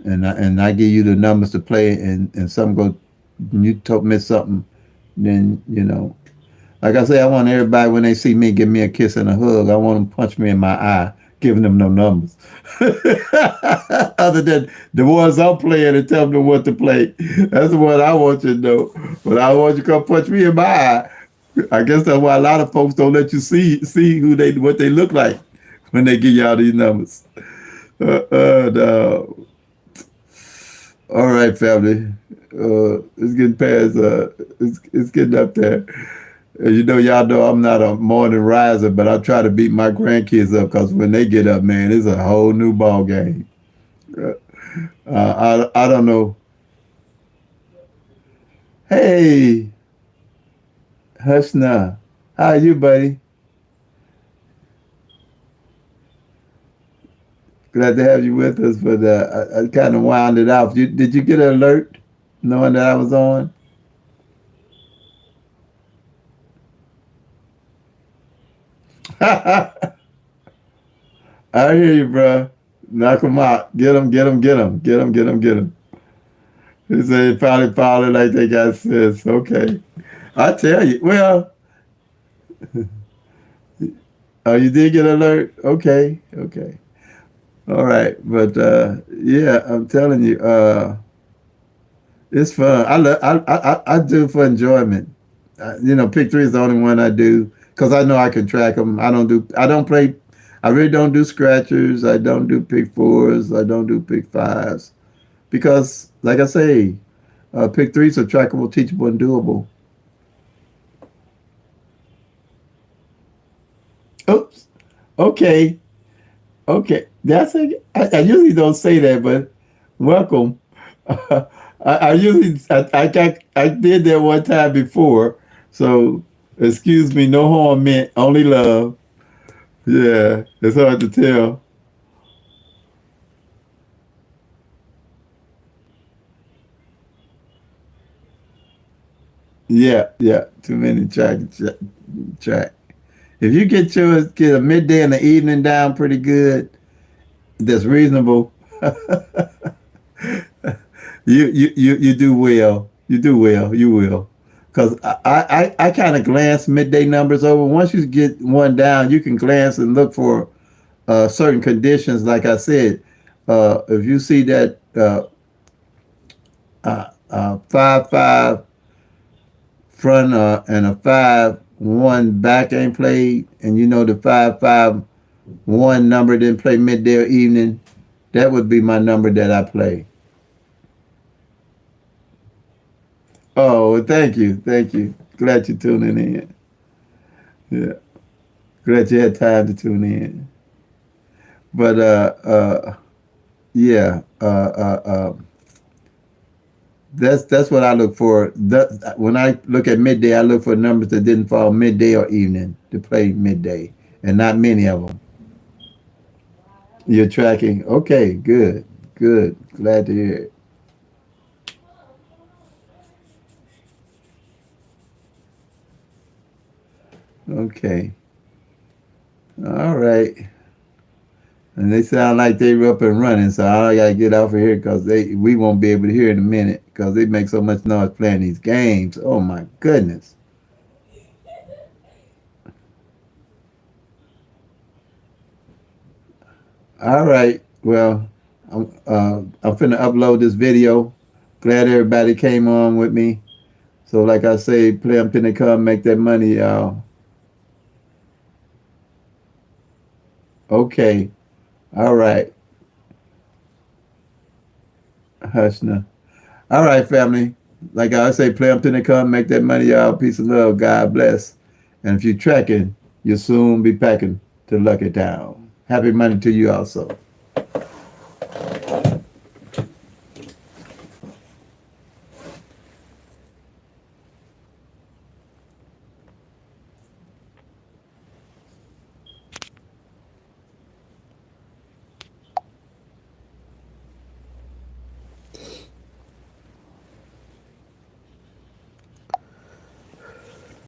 and I give you the numbers to play, and some go, miss something, then like I say, I want everybody when they see me give me a kiss and a hug. I want them to punch me in my eye, giving them no numbers. Other than the ones I'm playing and tell them what to play. That's the one I want you to know. But I want you to come punch me in my eye. I guess that's why a lot of folks don't let you see what they look like when they give y'all these numbers. No. All right, family. It's getting past. It's getting up there. Y'all know I'm not a morning riser, but I try to beat my grandkids up, because when they get up, man, it's a whole new ball game. I don't know. Hey, Hushna, how are you, buddy? Glad to have you with us, but I kind of wound it off. Did you get an alert knowing that I was on? I hear you, bro. Knock 'em out. Get 'em, get 'em, get 'em, get 'em, get 'em, get 'em. He said, probably like they got sense. Okay. I tell you. Well, oh, you did get an alert? Okay. Okay. All right. But yeah, I'm telling you, it's fun. I do it for enjoyment. Pick 3 is the only one I do because I know I can track them. I don't play, I really don't do scratchers. I don't do pick 4s. I don't do pick 5s because, like I say, pick 3s are trackable, teachable, and doable. Oops. Okay. Okay. I usually don't say that, but welcome. I usually I did that one time before, so excuse me. No harm meant, only love. Yeah, it's hard to tell. Yeah, yeah, too many track. If you get a midday and the evening down pretty good, that's reasonable. You do well. You do well. You will. Because I kind of glance midday numbers over. Once you get one down, you can glance and look for certain conditions. Like I said, if you see that 5 5 front and a 5 1 back ain't played, and the 5 5 1 number didn't play midday or evening, that would be my number that I play. Oh, well, thank you, thank you. Glad you're tuning in. Yeah, glad you had time to tune in. But yeah, That's what I look for. When I look at midday, I look for numbers that didn't fall midday or evening to play midday, and not many of them. You're tracking. Okay, good, good. Glad to hear it. Okay, all right. And they sound like they were up and running, so I gotta get off of here because we won't be able to hear in a minute because they make so much noise playing these games. Oh my goodness. All right. Well, I'm finna upload this video. Glad everybody came on with me. So like I say, play them till they come, make that money, y'all. Okay. All right. Hush now. All right, family. Like I say, play them till they come, make that money, y'all. Peace and love. God bless. And if you're tracking, you'll soon be packing to Lucky Town. Happy money to you also.